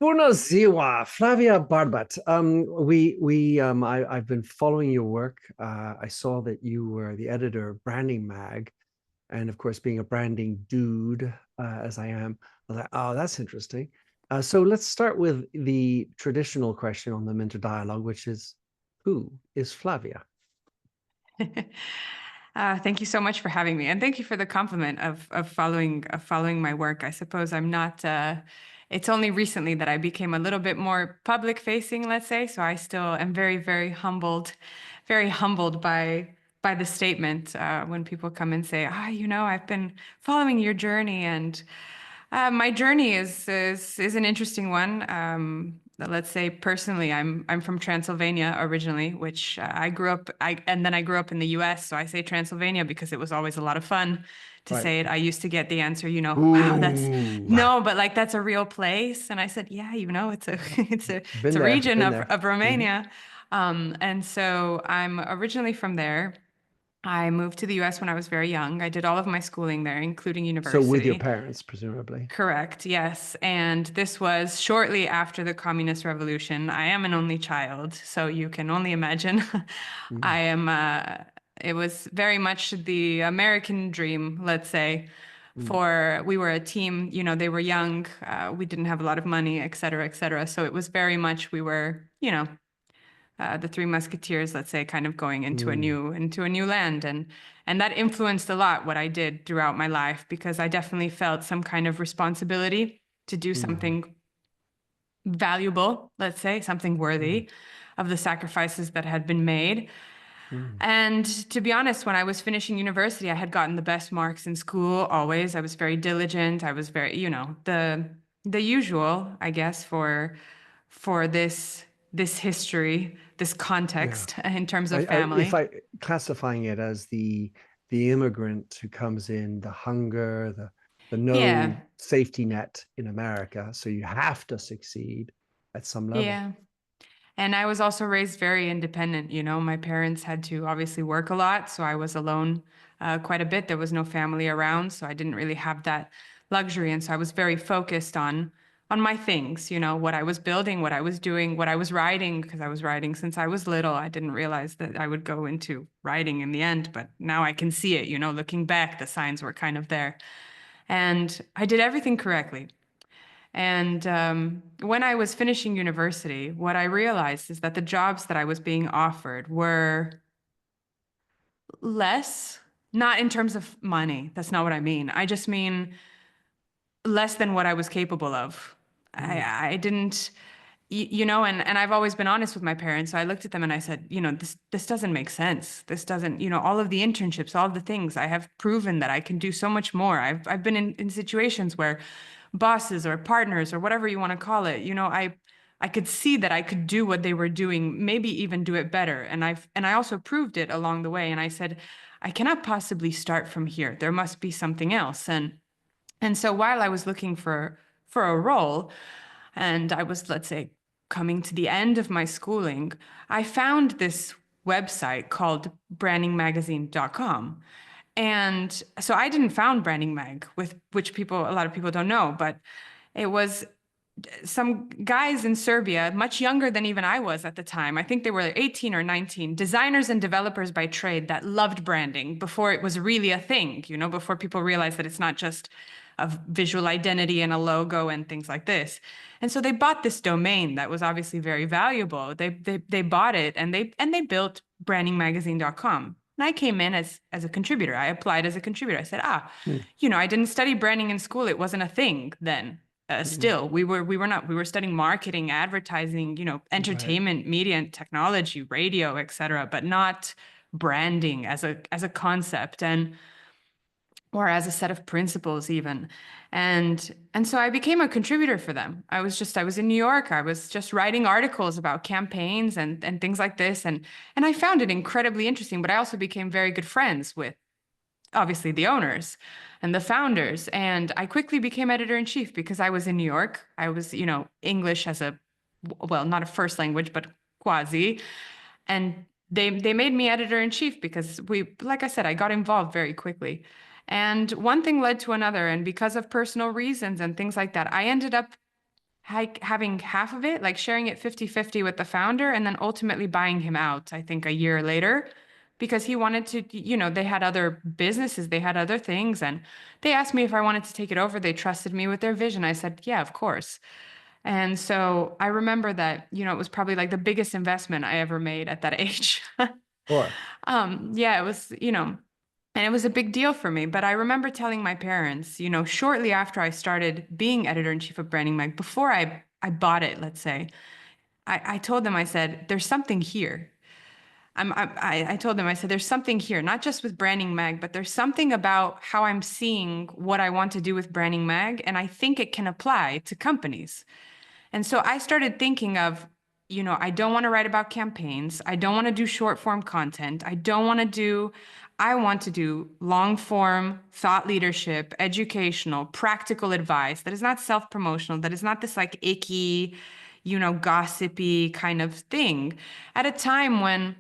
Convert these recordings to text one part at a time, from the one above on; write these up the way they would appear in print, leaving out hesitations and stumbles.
Bună ziua, Flavia Barbat. I've been following your work. I saw that you were the editor of Branding Mag, and of course, being a branding dude, as I am, I was like, oh, that's interesting. So let's start with the traditional question on the Minter Dialogue, which is, who is Flavia? Thank you so much for having me, and thank you for the compliment of following my work. I suppose I'm not. It's only recently that I became a little bit more public facing, let's say. So I still am very humbled by the statement when people come and say, I've been following your journey, and my journey is an interesting one. Let's say personally, I'm from Transylvania originally, which and then I grew up in the U.S. So I say Transylvania because it was always a lot of fun to Right. say it. I used to get the answer, wow, that's Ooh, no, but like that's a real place. And I said, yeah, it's a it's been a there, region been of there. Mhm. Romania. And so I'm originally from there. I moved to the US when I was very young. I did all of my schooling there, including So with your university. parents, presumably. Correct, yes. And this was shortly after the Communist Revolution. I am an only child, so you can only imagine. I Mm, am, it was very much the American dream, let's say. mm, We were a team, they were young, we didn't have a lot of money, et cetera, et cetera. So it was very much, we were, the Three Musketeers, let's say, kind of going mm, into a new land, and that influenced a lot what I did throughout my life because I definitely felt some kind of responsibility to do mm, something valuable, let's say, something mm, worthy of the sacrifices that had been made. mm. And to be honest, when I was finishing university, I had gotten the best marks in school always. I was very diligent. I was very, the usual, I guess, for this history, this Yeah. context in terms of If family. I classifying it as the immigrant who comes in, the hunger, the no Yeah. safety net in America, so you have to succeed at some level. Yeah. And I was also raised very independent. My parents had to obviously work a lot, so I was alone quite a bit. There was no family around, so I didn't really have that luxury. And so I was very focused on my things, what I was building, what I was doing, what I was writing, because I was writing since I was little. I didn't realize that I would go into writing in the end, but now I can see it, looking back, the signs were kind of there. And I did everything correctly. And when I was finishing university, what I realized is that the jobs that I was being offered were less, not in terms of money. That's not what I mean. I just mean less than what I was capable of. Mm, I didn't, and I've always been honest with my parents. So I looked at them and I said, this doesn't make sense. This doesn't, all of the internships, all of the things, I have proven that I can do so much more. I've been in situations where bosses or partners or whatever you want to call it, I could see that I could do what they were doing, maybe even do it better. And I also proved it along the way. And I said, I cannot possibly start from here. There must be something else. And so while I was looking for a role, and I was, let's say, coming to the end of my schooling, I found this website called brandingmagazine.com. And so I didn't found Branding Mag, with which a lot of people don't know, but it was some guys in Serbia, much younger than even I was at the time. I think they were 18 or 19, designers and developers by trade that loved branding before it was really a thing, before people realized that it's not just a visual identity and a logo and things like this. And so they bought this domain that was obviously very valuable. They bought it and they built brandingmagazine.com. And I came in as a contributor. I applied as a contributor. I said, mm, I didn't study branding in school. It wasn't a thing then. mm. Still, we were studying marketing, advertising, Right. entertainment, media and technology, radio, etc., but not branding as a concept and or as a set of principles even. And so I became a contributor for them. I was in New York. I was just writing articles about campaigns and things like this. And I found it incredibly interesting, but I also became very good friends with obviously the owners and the founders. And I quickly became editor in chief because I was in New York. I was, English as well, not a first language, but quasi. And they made me editor in chief because like I said, I got involved very quickly. And one thing led to another. And because of personal reasons and things like that, I ended up having half of it, like sharing it 50-50 with the founder, and then ultimately buying him out, I think a year later, because he wanted to, they had other businesses, they had other things. And they asked me if I wanted to take it over. They trusted me with their vision. I said, yeah, of course. And so I remember that, it was probably like the biggest investment I ever made at that age. Or Yeah, it was, and it was a big deal for me. But I remember telling my parents, shortly after I started being editor-in-chief of Branding Mag, before I bought it, let's say, I told them, I said, there's something here. I told them, I said, there's something here, not just with Branding Mag, but there's something about how I'm seeing what I want to do with Branding Mag. And I think it can apply to companies. And so I started thinking of, I don't want to write about campaigns. I don't want to do short form content. I want to do long form thought leadership, educational, practical advice that is not self promotional, that is not this like icky, gossipy kind of thing at a time when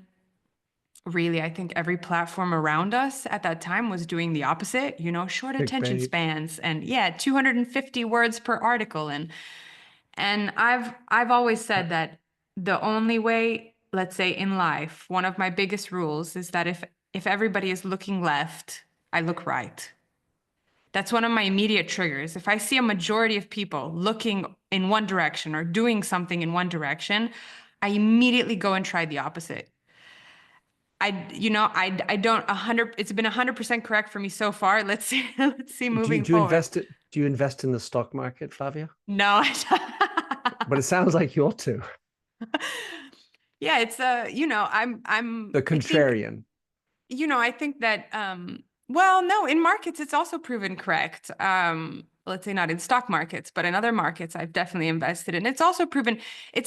really, I think every platform around us at that time was doing the opposite, short attention clickbait. spans and yeah, 250 words per article. And I've always said that the only way, let's say in life, one of my biggest rules is that if everybody is looking left, I look right. That's one of my immediate triggers. If I see a majority of people looking in one direction or doing something in one direction, I immediately go and try the opposite. I don't 100, it's been 100% correct for me so far. Let's see, let's see moving Do you forward. invest it? Do you invest in the stock market, Flavia? No, But it sounds like you ought to. yeah, it's The I think, contrarian. I think that well, no, in markets it's also proven correct. Let's say not in stock markets, but in other markets I've definitely invested in. It's also proven it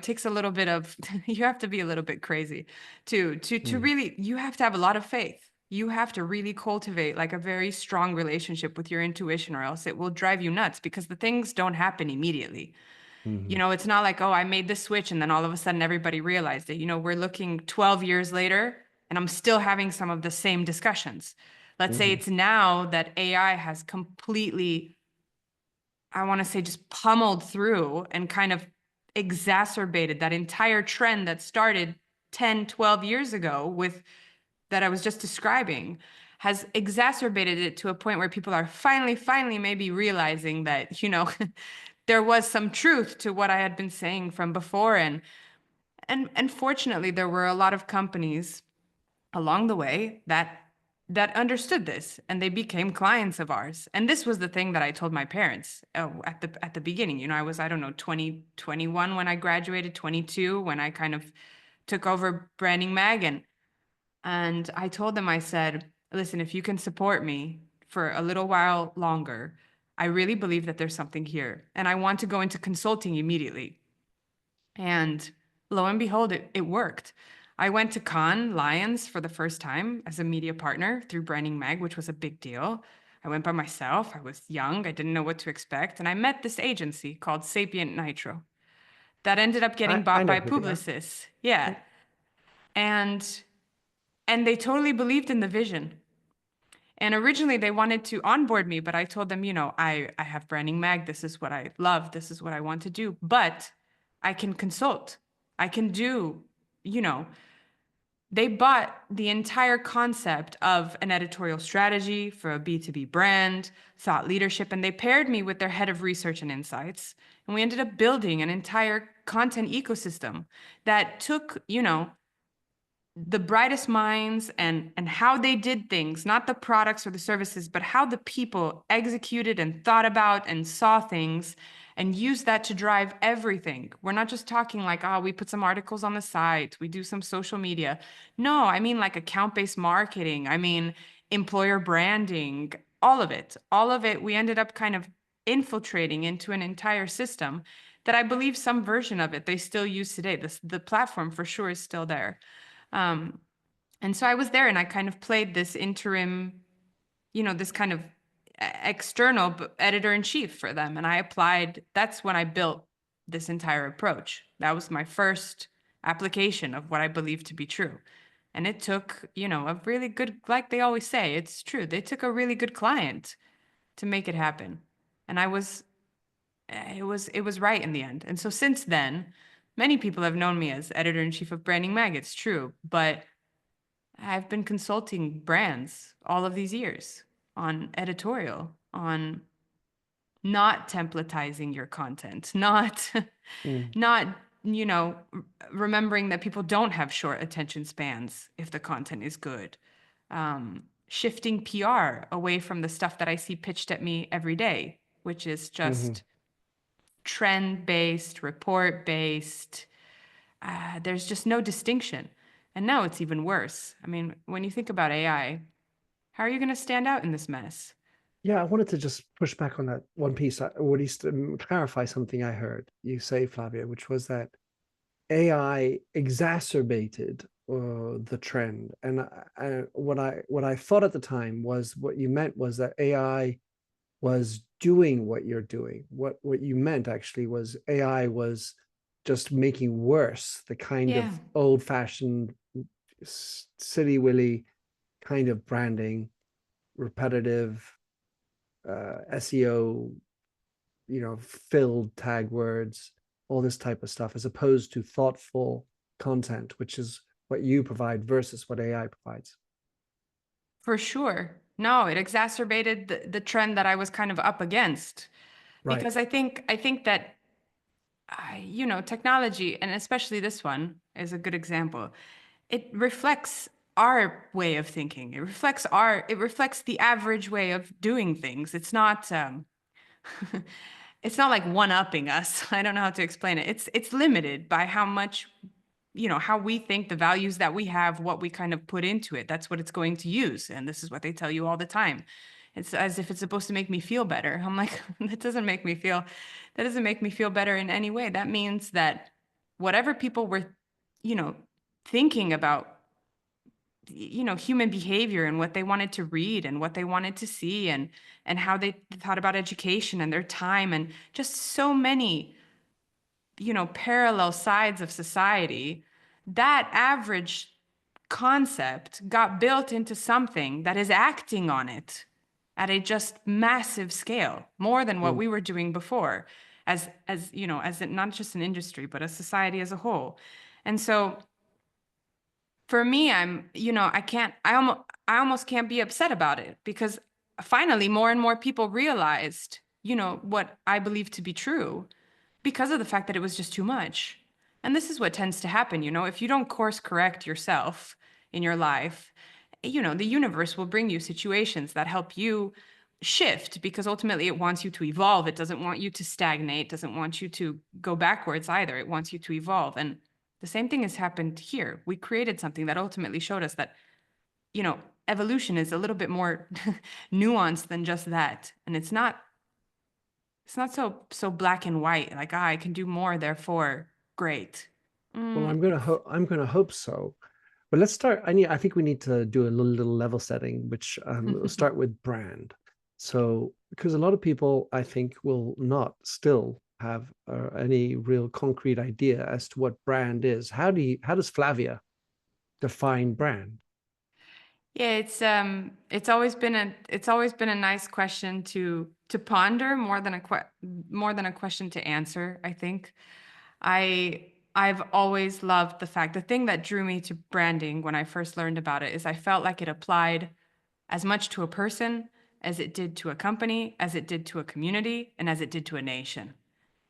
takes a little bit of you have to be a little bit crazy to Mm, really you have to have a lot of faith. You have to really cultivate like a very strong relationship with your intuition or else it will drive you nuts because the things don't happen immediately. mhm, It's not like, oh, I made this switch and then all of a sudden everybody realized it. We're looking 12 years later and I'm still having some of the same discussions. Let's say mhm, it's now that AI has completely, I want to say, just pummeled through and kind of exacerbated that entire trend that started 10, 12 years ago with that I was just describing, has exacerbated it to a point where people are finally maybe realizing that, there was some truth to what I had been saying from before. And fortunately, there were a lot of companies along the way that understood this and they became clients of ours. And this was the thing that I told my parents at the beginning. I don't know, 20, 21 when I graduated, 22 when I kind of took over Branding Mag. And I told them, I said, listen, if you can support me for a little while longer, I really believe that there's something here. And I want to go into consulting immediately. And lo and behold, it worked. I went to Cannes Lions for the first time as a media partner through Branding Mag, which was a big deal. I went by myself. I was young. I didn't know what to expect. And I met this agency called Sapient Nitro that ended up getting I bought know by who they are. Publicis. Yeah. Yep. And they totally believed in the vision. And originally they wanted to onboard me, but I told them, I have Branding Mag. This is what I love. This is what I want to do. But I can consult. I can do, you know, they bought the entire concept of an editorial strategy for a B2B brand, thought leadership, and they paired me with their head of research and insights. And we ended up building an entire content ecosystem that took, the brightest minds and how they did things, not the products or the services, but how the people executed and thought about and saw things and used that to drive everything. We're not just talking like, oh, we put some articles on the site, we do some social media. No, I mean like account-based marketing. I mean employer branding, all of it. All of it, we ended up kind of infiltrating into an entire system that I believe some version of it they still use today. The platform for sure is still there. Um, and so I was there and I kind of played this interim, this kind of external editor in chief for them. And I applied, that's when I built this entire approach. That was my first application of what I believe to be true. And it took, a really good, like they always say, it's true. They took a really good client to make it happen. And it was right in the end. And so since then, many people have known me as editor-in-chief of Branding Mag. It's true, but I've been consulting brands all of these years on editorial, on not templatizing your content, not Mm, not remembering that people don't have short attention spans if the content is good. Shifting PR away from the stuff that I see pitched at me every day, which is mhm. just trend based, report based. There's just no distinction. And now it's even worse. I mean, when you think about AI, how are you going to stand out in this mess? Yeah, I wanted to just push back on that one piece, or at least clarify something I heard you say, Flavia, which was that AI exacerbated the trend. And what I thought at the time was what you meant was that AI was doing what you're doing. What you meant actually was AI was just making worse the kind Yeah. of old-fashioned silly willy kind of branding, repetitive SEO, filled tag words, all this type of stuff, as opposed to thoughtful content, which is what you provide versus what AI provides. For sure. No, it exacerbated the trend that I was kind of up against Right. because I think that technology, and especially this one is a good example. It reflects our way of thinking. It reflects the average way of doing things. It's not like one-upping us. I don't know how to explain it. It's limited by how much, how we think, the values that we have, what we kind of put into it. That's what it's going to use. And this is what they tell you all the time. It's as if it's supposed to make me feel better. I'm like, that doesn't make me feel better in any way. That means that whatever people were, you know, thinking about, human behavior and what they wanted to read and what they wanted to see and how they thought about education and their time and just so many, parallel sides of society, that average concept got built into something that is acting on it at a just massive scale, more than what Mm. we were doing before, not just an industry, but a society as a whole. And so for me, I almost can't be upset about it because finally more and more people realized, what I believe to be true because of the fact that it was just too much. And this is what tends to happen, if you don't course correct yourself in your life, the universe will bring you situations that help you shift because ultimately it wants you to evolve. It doesn't want you to stagnate, doesn't want you to go backwards either. It wants you to evolve. And the same thing has happened here. We created something that ultimately showed us that, you know, evolution is a little bit more nuanced than just that. And it's not so black and white, like, I can do more, therefore, great. Well, Mm. I'm gonna hope so. But let's start. I think we need to do a little level setting, which we'll start with brand. So, because a lot of people, I think, will not still have any real concrete idea as to what brand is. How does Flavia define brand? Yeah, it's always been a nice question to ponder more than a question to answer, I think. I've always loved the thing that drew me to branding when I first learned about it is I felt like it applied as much to a person as it did to a company, as it did to a community, and as it did to a nation.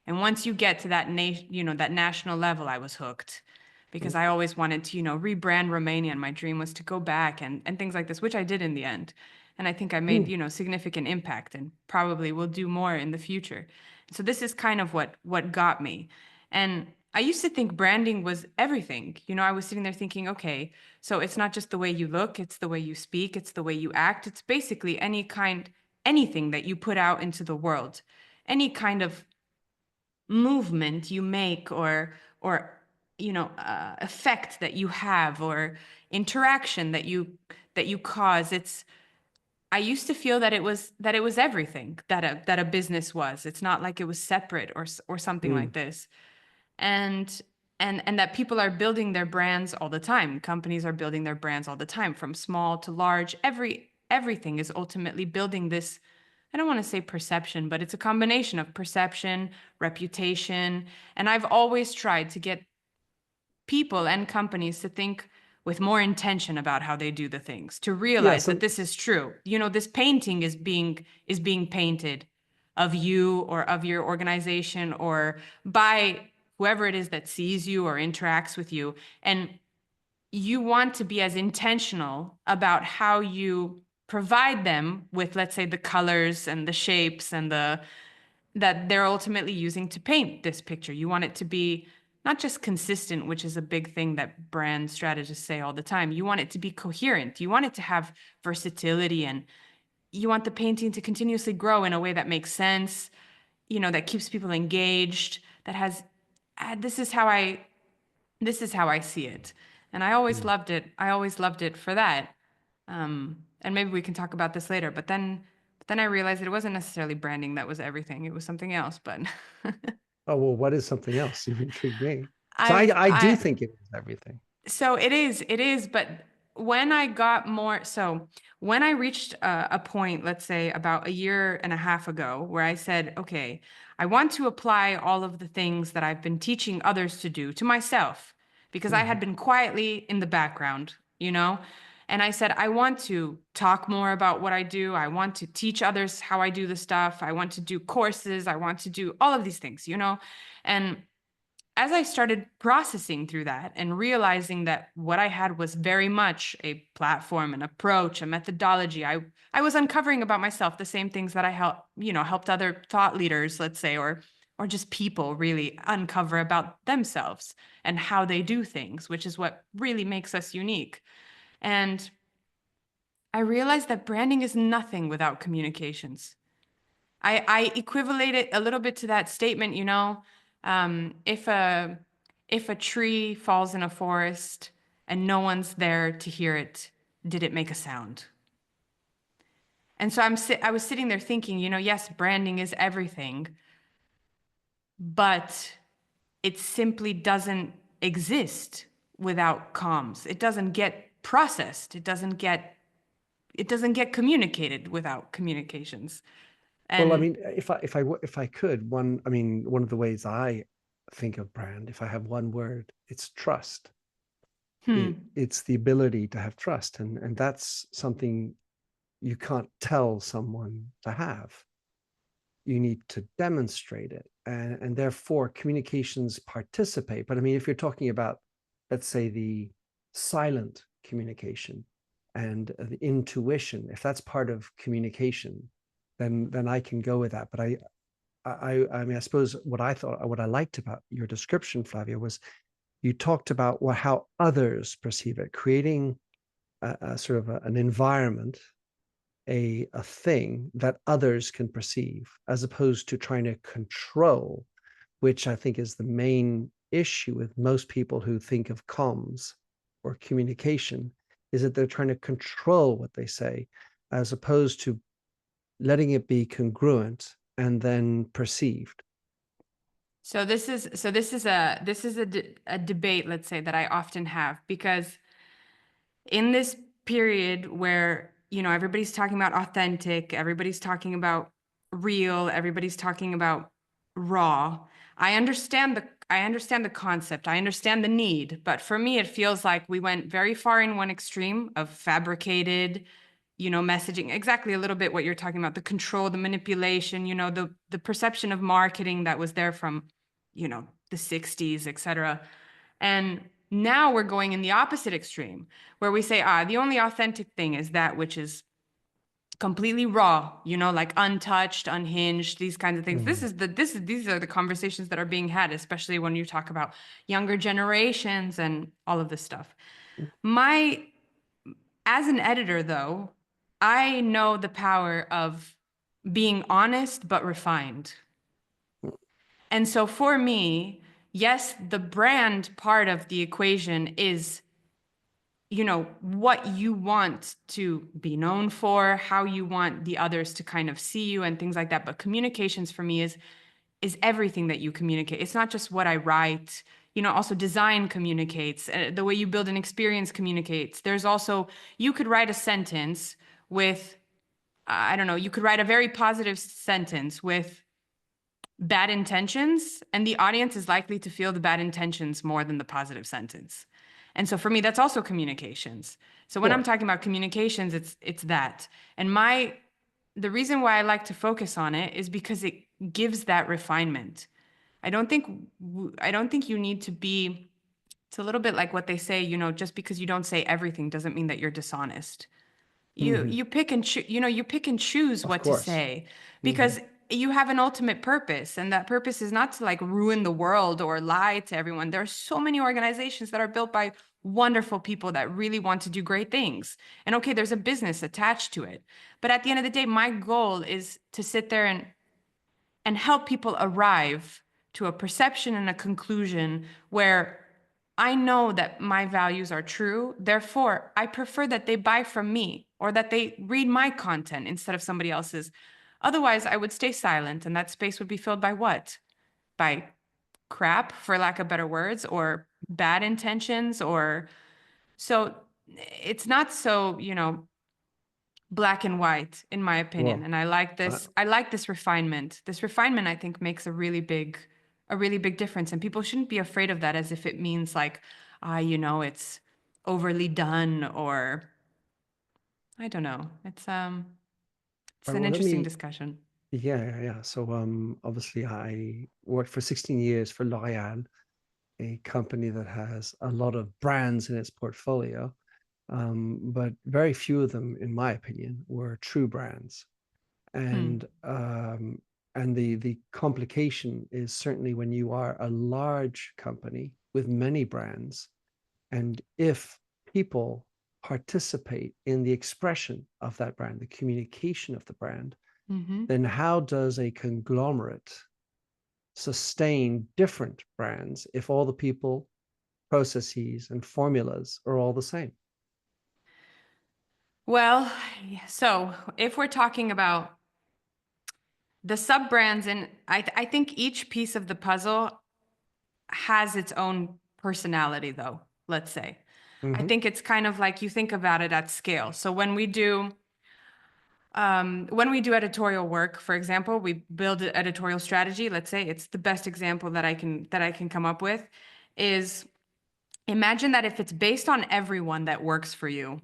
And once you get to that nation, that national level, I was hooked because I always wanted to, rebrand Romania. And my dream was to go back and things like this, which I did in the end. And I think I made, Mm. significant impact and probably will do more in the future. So this is kind of what got me. And I used to think branding was everything. I was sitting there thinking, okay, so it's not just the way you look, it's the way you speak, it's the way you act. It's basically anything that you put out into the world, any kind of movement you make or effect that you have or interaction that you cause. I used to feel that it was everything that a business was. It's not like it was separate or something Mm. like this. And and and that people are building their brands all the time. Companies are building their brands all the time, from small to large. Everything is ultimately building I don't want to say perception, but it's a combination of perception, reputation. And I've always tried to get people and companies to think with more intention about how they do the things, to Yeah. realize that So this is true. You know, this painting is being painted of you or of your organization or by whoever it is that sees you or interacts with you. And you want to be as intentional about how you provide them with, let's say, the colors and the shapes and the that they're ultimately using to paint this picture. You want it to be not just consistent, which is a big thing that brand strategists say all the time. You want it to be coherent. You want it to have versatility, and you want the painting to continuously grow in a way that makes sense, you know, that keeps people engaged, that has this is how I see it. And I always mm. loved it. I always loved it for that. And maybe we can talk about this later, but then I realized it wasn't necessarily branding that was everything. It was something else, but Oh, well, what is something else? You've intrigued me. So I've I do I think it is everything. so it is, but when I got more, so when I reached a point, let's say about a year and a half ago, where I said, okay, I want to apply all of the things that I've been teaching others to do to myself, because I Mhm. had been quietly in the background, you know? And I said, I want to talk more about what I do. I want to teach others how I do the stuff. I want to do courses. I want to do all of these things, you know? And as I started processing through that and realizing that what I had was very much a platform, an approach, a methodology, I was uncovering about myself the same things that I helped other thought leaders, let's say, or just people really uncover about themselves and how they do things, which is what really makes us unique. And I realized that branding is nothing without communications. I equivalent it a little bit to that statement, you know, if a tree falls in a forest and no one's there to hear it, did it make a sound? And so I was sitting there thinking, you know, yes, branding is everything, but it simply doesn't exist without comms. It doesn't get processed. It doesn't get communicated without communications. Well, I And mean, if I could, one of the ways I think of brand, if I have one word, it's trust. It's the ability to have trust, and that's something you can't tell someone to have. You need to demonstrate it, and therefore communications participate. But I mean, if you're talking about, let's say, the silent communication and the intuition, if that's part of communication, then I can go with that. But I mean, I suppose what I liked about your description, Flavia, was you talked about how others perceive it, creating a sort of an environment, a thing that others can perceive, as opposed to trying to control, which I think is the main issue with most people who think of comms or communication, is that they're trying to control what they say, as opposed to letting it be congruent and then perceived. So this is a debate, let's say, that I often have, because in this period where, you know, everybody's talking about authentic, everybody's talking about real, everybody's talking about raw, I understand the concept, I understand the need, but for me it feels like we went very far in one extreme of fabricated, you know, messaging, exactly a little bit what you're talking about, the control, the manipulation, you know, the perception of marketing that was there from, you know, the 60s, etc. And now we're going in the opposite extreme, where we say, the only authentic thing is that which is completely raw, you know, like untouched, unhinged, these kinds of things. Mm. These are the conversations that are being had, especially when you talk about younger generations and all of this stuff. My As an editor, though, I know the power of being honest but refined. And so for me, yes, the brand part of the equation is, you know, what you want to be known for, how you want the others to kind of see you and things like that. But communications for me is everything that you communicate. It's not just what I write. You know, also design communicates. The way you build an experience communicates. There's also, you could write a sentence with I don't know, you could write a very positive sentence with bad intentions, and the audience is likely to feel the bad intentions more than the positive sentence. And so for me, that's also communications. So when I'm Sure. talking about communications, it's that. And the reason why I like to focus on it is because it gives that refinement. I don't think you need to be, it's a little bit like what they say, just because you don't say everything doesn't mean that you're dishonest. You pick and you pick and choose Of what to course. say, because you have an ultimate purpose, and that purpose is not to like ruin the world or lie to everyone. There are so many organizations that are built by wonderful people that really want to do great things. And okay, there's a business attached to it. But at the end of the day, my goal is to sit there and help people arrive to a perception and a conclusion where I know that my values are true. Therefore, I prefer that they buy from me or that they read my content instead of somebody else's. Otherwise, I would stay silent, and that space would be filled by what? By crap, for lack of better words, or bad intentions, or so it's not so, black and white, in my opinion. Well, And I like uh, this refinement. This refinement, I think, makes a really big difference. And people shouldn't be afraid of that as if it means like, it's overly done, or I don't know. It's an well, let interesting me, discussion. yeah. So, obviously I worked for 16 years for L'Oréal, a company that has a lot of brands in its portfolio. But very few of them, in my opinion, were true brands. Hmm. And the complication is certainly when you are a large company with many brands, and if people participate in the expression of that brand, the communication of the brand, Mm-hmm. then how does a conglomerate sustain different brands if all the people, processes, and formulas are all the same? Well, so if we're talking about the sub brands, and I think each piece of the puzzle has its own personality, though, let's say. I Hmm. think it's kind of like you think about it at scale. So when we do editorial work, for example, we build an editorial strategy. Let's say it's the best example that I can come up with is, imagine that if it's based on everyone that works for you,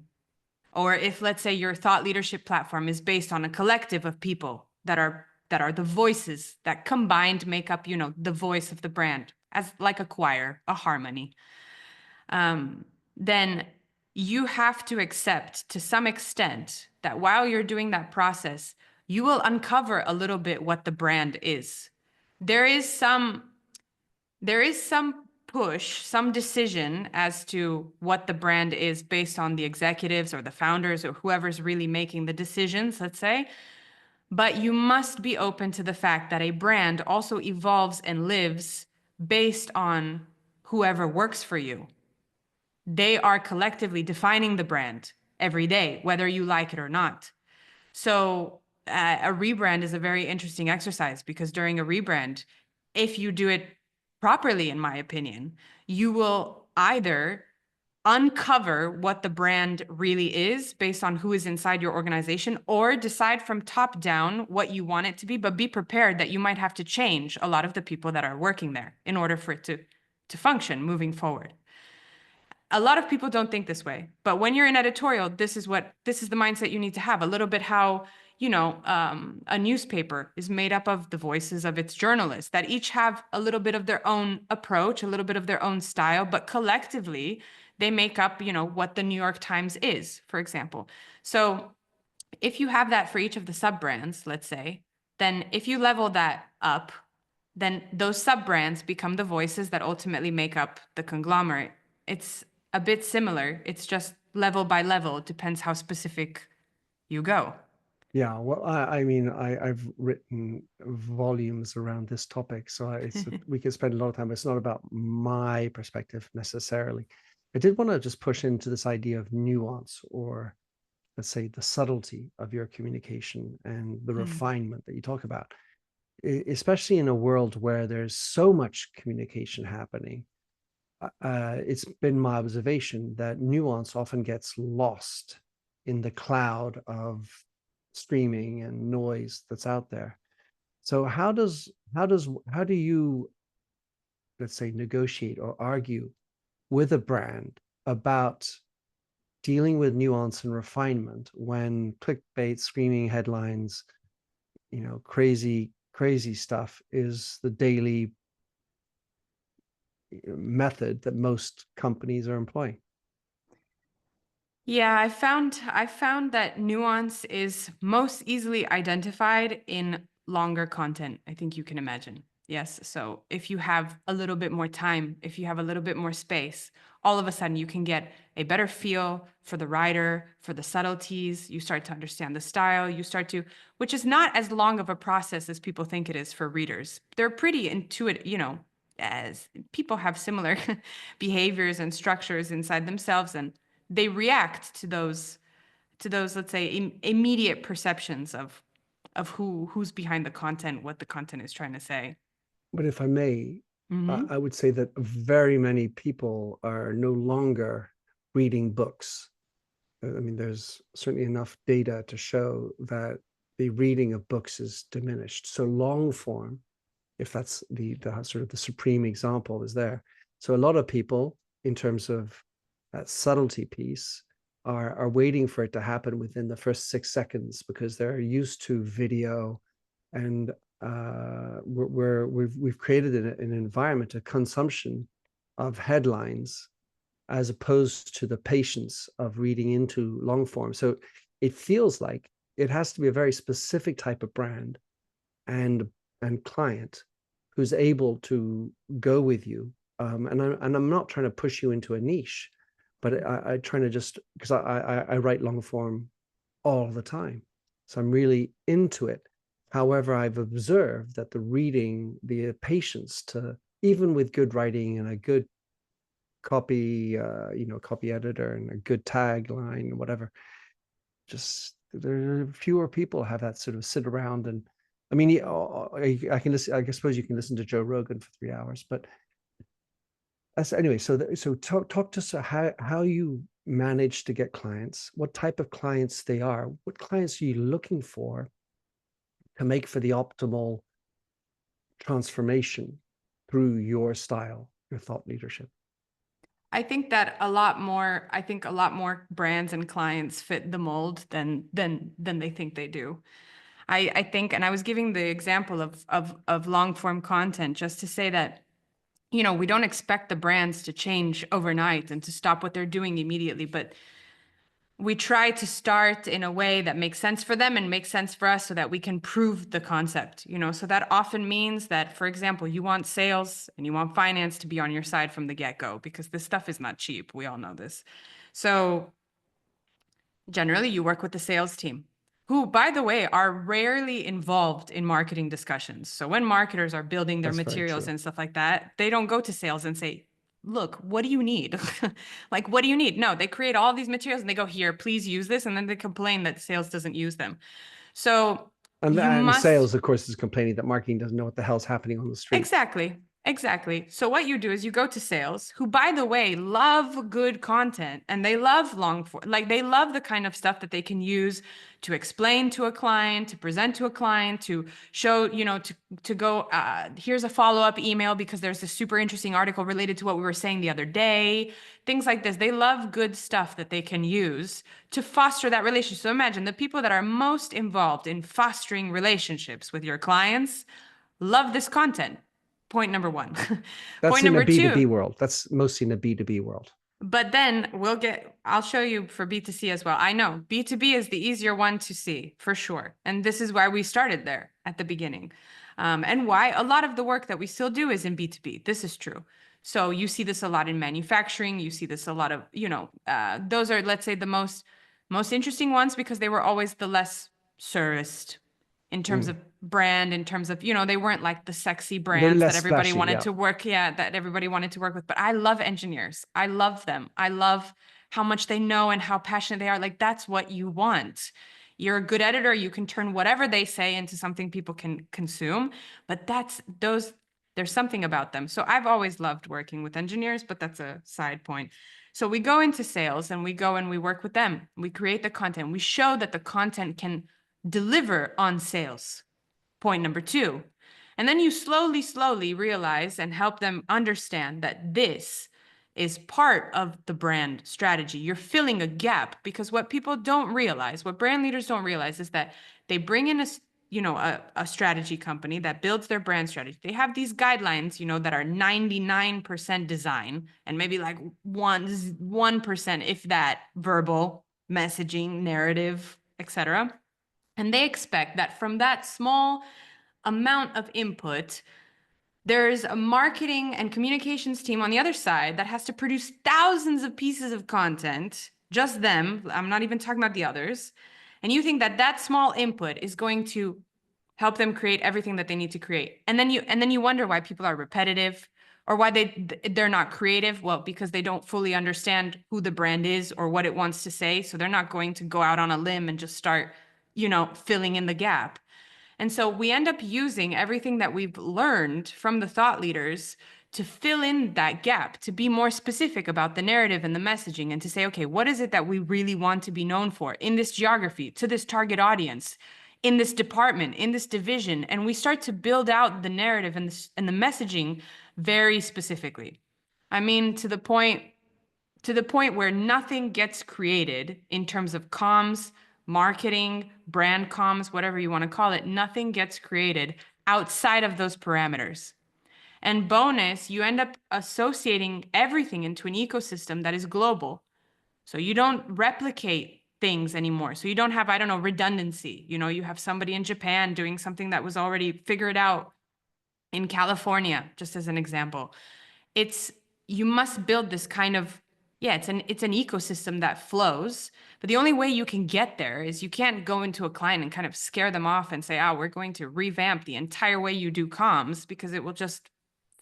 or if, let's say, your thought leadership platform is based on a collective of people that are the voices that combined make up, the voice of the brand, as like a choir, a harmony. Then you have to accept to some extent that while you're doing that process, you will uncover a little bit what the brand is. There is some push, some decision as to what the brand is based on the executives or the founders or whoever's really making the decisions, let's say. But you must be open to the fact that a brand also evolves and lives based on whoever works for you. They are collectively defining the brand every day, whether you like it or not. So a rebrand is a very interesting exercise, because during a rebrand, if you do it properly, in my opinion, you will either uncover what the brand really is based on who is inside your organization, or decide from top down what you want it to be, but be prepared that you might have to change a lot of the people that are working there in order for it to function moving forward. A lot of people don't think this way, but when you're in editorial, this is the mindset you need to have. A little bit how, a newspaper is made up of the voices of its journalists that each have a little bit of their own approach, a little bit of their own style, but collectively they make up, what the New York Times is, for example. So if you have that for each of the sub brands, let's say, then if you level that up, then those sub brands become the voices that ultimately make up the conglomerate. It's a bit similar. It's just level by level. It depends how specific you go. Yeah, well, I mean, I've written volumes around this topic, so we could spend a lot of time. It's not about my perspective necessarily. I did want to just push into this idea of nuance, or let's say the subtlety of your communication and the Hmm. refinement that you talk about, especially in a world where there's so much communication happening. It's been my observation that nuance often gets lost in the cloud of streaming and noise that's out there. So how do you, let's say, negotiate or argue with a brand about dealing with nuance and refinement when clickbait, screaming headlines, crazy stuff is the daily method that most companies are employing? Yeah, I found that nuance is most easily identified in longer content. I think you can imagine. Yes. So if you have a little bit more time, if you have a little bit more space, all of a sudden you can get a better feel for the writer, for the subtleties. You start to understand the style. You start to, which is not as long of a process as people think it is for readers. They're pretty intuitive, as people have similar behaviors and structures inside themselves, and they react to those, let's say, immediate perceptions of who's behind the content, what the content is trying to say. But if I may, Hmm. I would say that very many people are no longer reading books. I mean, there's certainly enough data to show that the reading of books is diminished. So long form, if that's the sort of the supreme example, is there. So a lot of people, in terms of that subtlety piece, are waiting for it to happen within the first 6 seconds because they're used to video, and we've created an environment, a consumption of headlines as opposed to the patience of reading into long form. So it feels like it has to be a very specific type of brand and client who's able to go with you. And I'm not trying to push you into a niche, but I trying to just because I write long form all the time, so I'm really into it. However, I've observed that the reading, the patience to, even with good writing and a good copy editor and a good tagline, whatever, just there are fewer people have that sort of sit around. And I mean, I can listen. I suppose you can listen to Joe Rogan for 3 hours, but that's anyway. So talk to us how you manage to get clients, what type of clients they are, what clients are you looking for to make for the optimal transformation through your style, your thought leadership. I think a lot more brands and clients fit the mold than they think they do. I think, and I was giving the example of long form content just to say that, we don't expect the brands to change overnight and to stop what they're doing immediately, but we try to start in a way that makes sense for them and makes sense for us so that we can prove the concept, so that often means that, for example, you want sales and you want finance to be on your side from the get-go, because this stuff is not cheap. We all know this. So generally, you work with the sales team, who, by the way, are rarely involved in marketing discussions. So when marketers are building their That's very materials true. and stuff like that, they don't go to sales and say, look, what do you need? Like, what do you need? No, they create all these materials and they go, here, please use this. And then they complain that sales doesn't use them. So you And must. sales, of course, is complaining that marketing doesn't know what the hell's happening on the street. Exactly. Exactly. So what you do is you go to sales, who, by the way, love good content, and they love long form, like they love the kind of stuff that they can use to explain to a client, to present to a client, to show, to go, here's a follow-up email because there's this super interesting article related to what we were saying the other day, things like this. They love good stuff that they can use to foster that relationship. So imagine the people that are most involved in fostering relationships with your clients love this content. Point number one. That's Point in a number two. B2B world. That's mostly in a B2B world. But then I'll show you for B2C as well. I know B2B is the easier one to see for sure. And this is why we started there at the beginning. And why a lot of the work that we still do is in B2B. This is true. So you see this a lot in manufacturing. You see this a lot of, those are, let's say, the most interesting ones because they were always the less serviced in terms Mm. of brand, in terms of, they weren't like the sexy They're brands that less everybody flashy. wanted Yeah. to work, yeah, that everybody wanted to work with. But I love engineers. I love them. I love how much they know and how passionate they are. Like, that's what you want. You're a good editor. You can turn whatever they say into something people can consume. But there's something about them. So I've always loved working with engineers, but that's a side point. So we go into sales and we go and we work with them. We create the content. We show that the content can deliver on sales. Point number 2. And then you slowly realize and help them understand that this is part of the brand strategy. You're filling a gap, because what people don't realize, what brand leaders don't realize, is that they bring in a strategy company that builds their brand strategy. They have these guidelines, that are 99% design and maybe like 1%, if that, verbal messaging, narrative, etc. And they expect that from that small amount of input, there's a marketing and communications team on the other side that has to produce thousands of pieces of content, just them. I'm not even talking about the others. And you think that that small input is going to help them create everything that they need to create. And then you wonder why people are repetitive, or why they're not creative. Well, because they don't fully understand who the brand is or what it wants to say. So they're not going to go out on a limb and just start, filling in the gap. And so we end up using everything that we've learned from the thought leaders to fill in that gap, to be more specific about the narrative and the messaging, and to say, okay, what is it that we really want to be known for in this geography, to this target audience, in this department, in this division? And we start to build out the narrative and the messaging very specifically. I mean, to the point where nothing gets created in terms of comms, marketing, brand comms, whatever you want to call it, nothing gets created outside of those parameters. And bonus, you end up associating everything into an ecosystem that is global. So you don't replicate things anymore. So you don't have, I don't know, redundancy. You have somebody in Japan doing something that was already figured out in California, just as an example. You must build this kind of, it's an ecosystem that flows. But the only way you can get there is, you can't go into a client and kind of scare them off and say, we're going to revamp the entire way you do comms, because it will just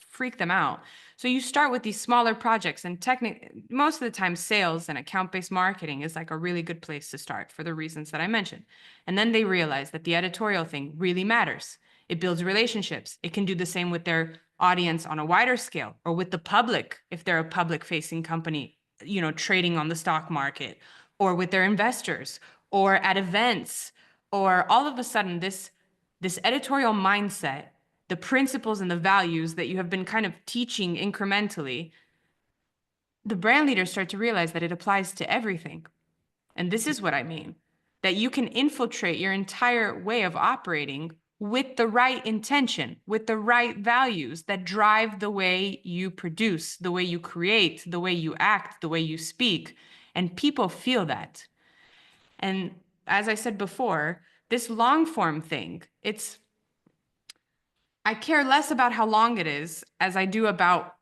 freak them out. So you start with these smaller projects, and most of the time sales and account-based marketing is like a really good place to start for the reasons that I mentioned. And then they realize that the editorial thing really matters. It builds relationships. It can do the same with their audience on a wider scale, or with the public, if they're a public-facing company, trading on the stock market, or with their investors, or at events, or all of a sudden this editorial mindset, the principles and the values that you have been kind of teaching incrementally, the brand leaders start to realize that it applies to everything. And this is what I mean, that you can infiltrate your entire way of operating with the right intention, with the right values that drive the way you produce, the way you create, the way you act, the way you speak. And people feel that. And as I said before, this long form thing, I care less about how long it is as I do about,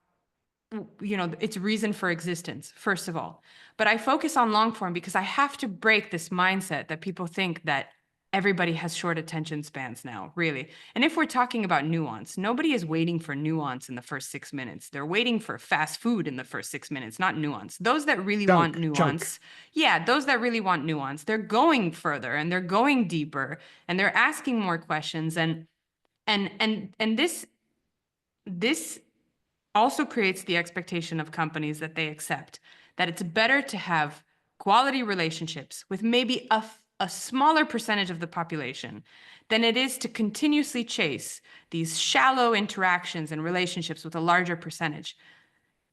its reason for existence, first of all. But I focus on long form because I have to break this mindset that people think that everybody has short attention spans now, really. And if we're talking about nuance, nobody is waiting for nuance in the first 6 minutes. They're waiting for fast food in the first 6 minutes, not nuance. Those that really want nuance, those that really want nuance, they're going further and they're going deeper and they're asking more questions. And this also creates the expectation of companies that they accept that it's better to have quality relationships with maybe a smaller percentage of the population than it is to continuously chase these shallow interactions and relationships with a larger percentage.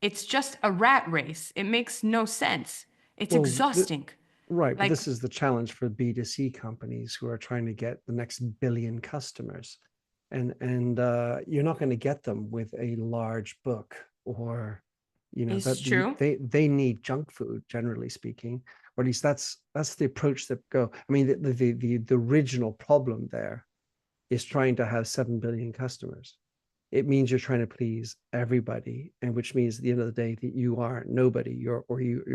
It's just a rat race. It makes no sense. It's exhausting. Right, but this is the challenge for B2C companies who are trying to get the next billion customers. And you're not going to get them with a large book, or it's true. They need junk food, generally speaking, or at least that's the approach that go. I mean, the original problem there is trying to have 7 billion customers. It means you're trying to please everybody, and which means at the end of the day that you are nobody. You're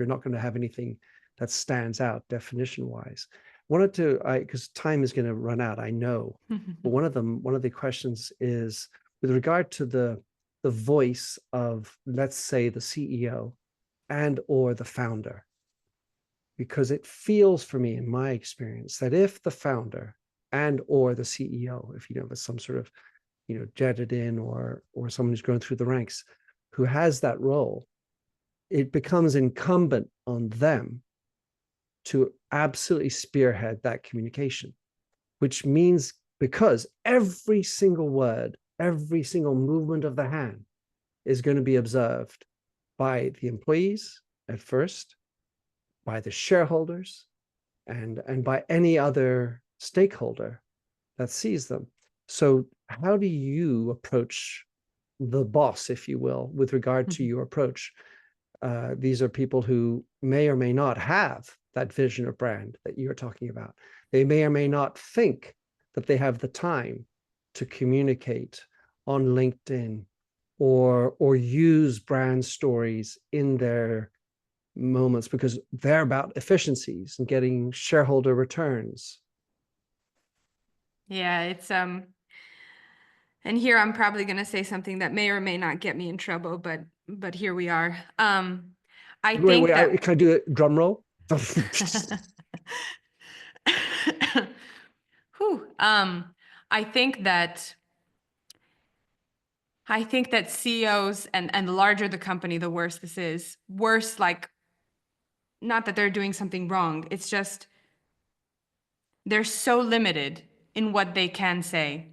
not going to have anything that stands out definition wise. Because time is going to run out, I know. But one of the questions is with regard to the voice of, let's say, the CEO and or the founder. Because it feels for me, in my experience, that if the founder and or the CEO, if there's some sort of jetted in or someone who's grown through the ranks who has that role, it becomes incumbent on them to absolutely spearhead that communication. which means because every single word, every single movement of the hand is going to be observed by the employees at first, by the shareholders, and by any other stakeholder that sees them. So how do you approach the boss, if you will, with regard to your approach? These are people who may or may not have that vision of brand that you're talking about. They may or may not think that they have the time to communicate on LinkedIn or use brand stories in their moments because they're about efficiencies and getting shareholder returns. Yeah, it's and here I'm probably going to say something that may or may not get me in trouble, but here we are. I think that Can I do a drum roll? Whew, I think that CEOs and the larger the company, the worse this is. Worse, like, not that they're doing something wrong. It's just they're so limited in what they can say.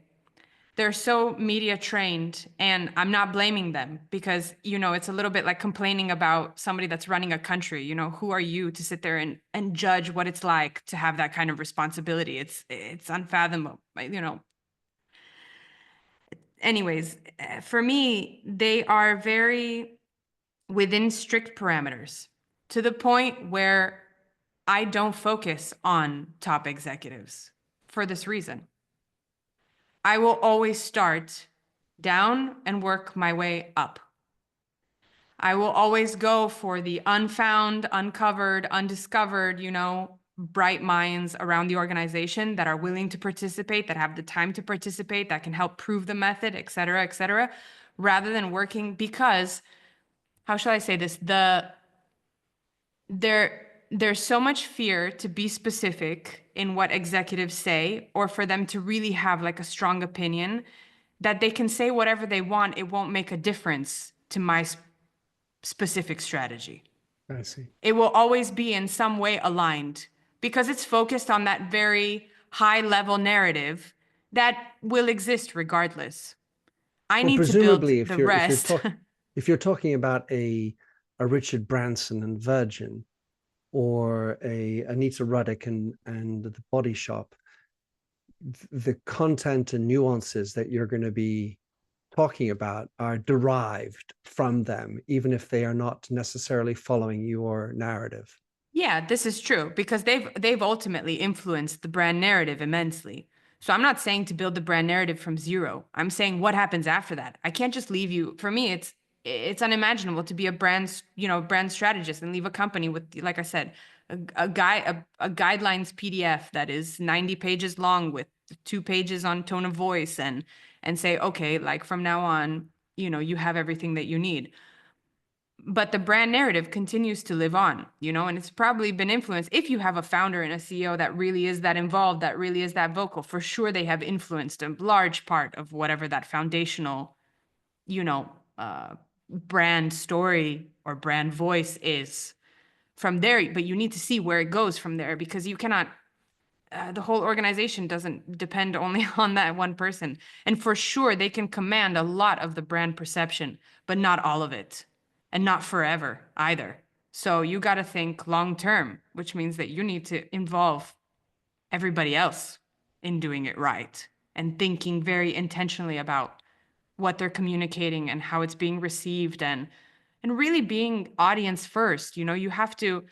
They're so media trained, and I'm not blaming them because, it's a little bit like complaining about somebody that's running a country. Who are you to sit there and judge what it's like to have that kind of responsibility? It's unfathomable, Anyways, for me, they are very within strict parameters to the point where I don't focus on top executives for this reason. I will always start down and work my way up. I will always go for the unfound, uncovered, undiscovered, bright minds around the organization that are willing to participate, that have the time to participate, that can help prove the method, et cetera, rather than working because, how shall I say this? There's so much fear to be specific in what executives say, or for them to really have like a strong opinion, that they can say whatever they want. It won't make a difference to my specific strategy. I see. It will always be in some way aligned because it's focused on that very high level narrative that will exist regardless. I Well, need to build presumably, the rest. if you're talking about a Richard Branson and Virgin, or a Anita Ruddick and the Body Shop, the content and nuances that you're going to be talking about are derived from them, even if they are not necessarily following your narrative. Yeah, this is true because they've ultimately influenced the brand narrative immensely. So I'm not saying to build the brand narrative from zero. I'm saying what happens after that. I can't just leave you. For me, it's unimaginable to be a brand strategist and leave a company with, like I said, a guidelines PDF that is 90 pages long with 2 pages on tone of voice and say, okay, like from now on, you have everything that you need. But the brand narrative continues to live on, and it's probably been influenced. If you have a founder and a CEO that really is that involved, that really is that vocal, for sure they have influenced a large part of whatever that foundational, brand story or brand voice is from there. But you need to see where it goes from there because you cannot, the whole organization doesn't depend only on that one person. And for sure, they can command a lot of the brand perception, but not all of it. And not forever either. So you got to think long term, which means that you need to involve everybody else in doing it right and thinking very intentionally about what they're communicating and how it's being received and really being audience first. You have to,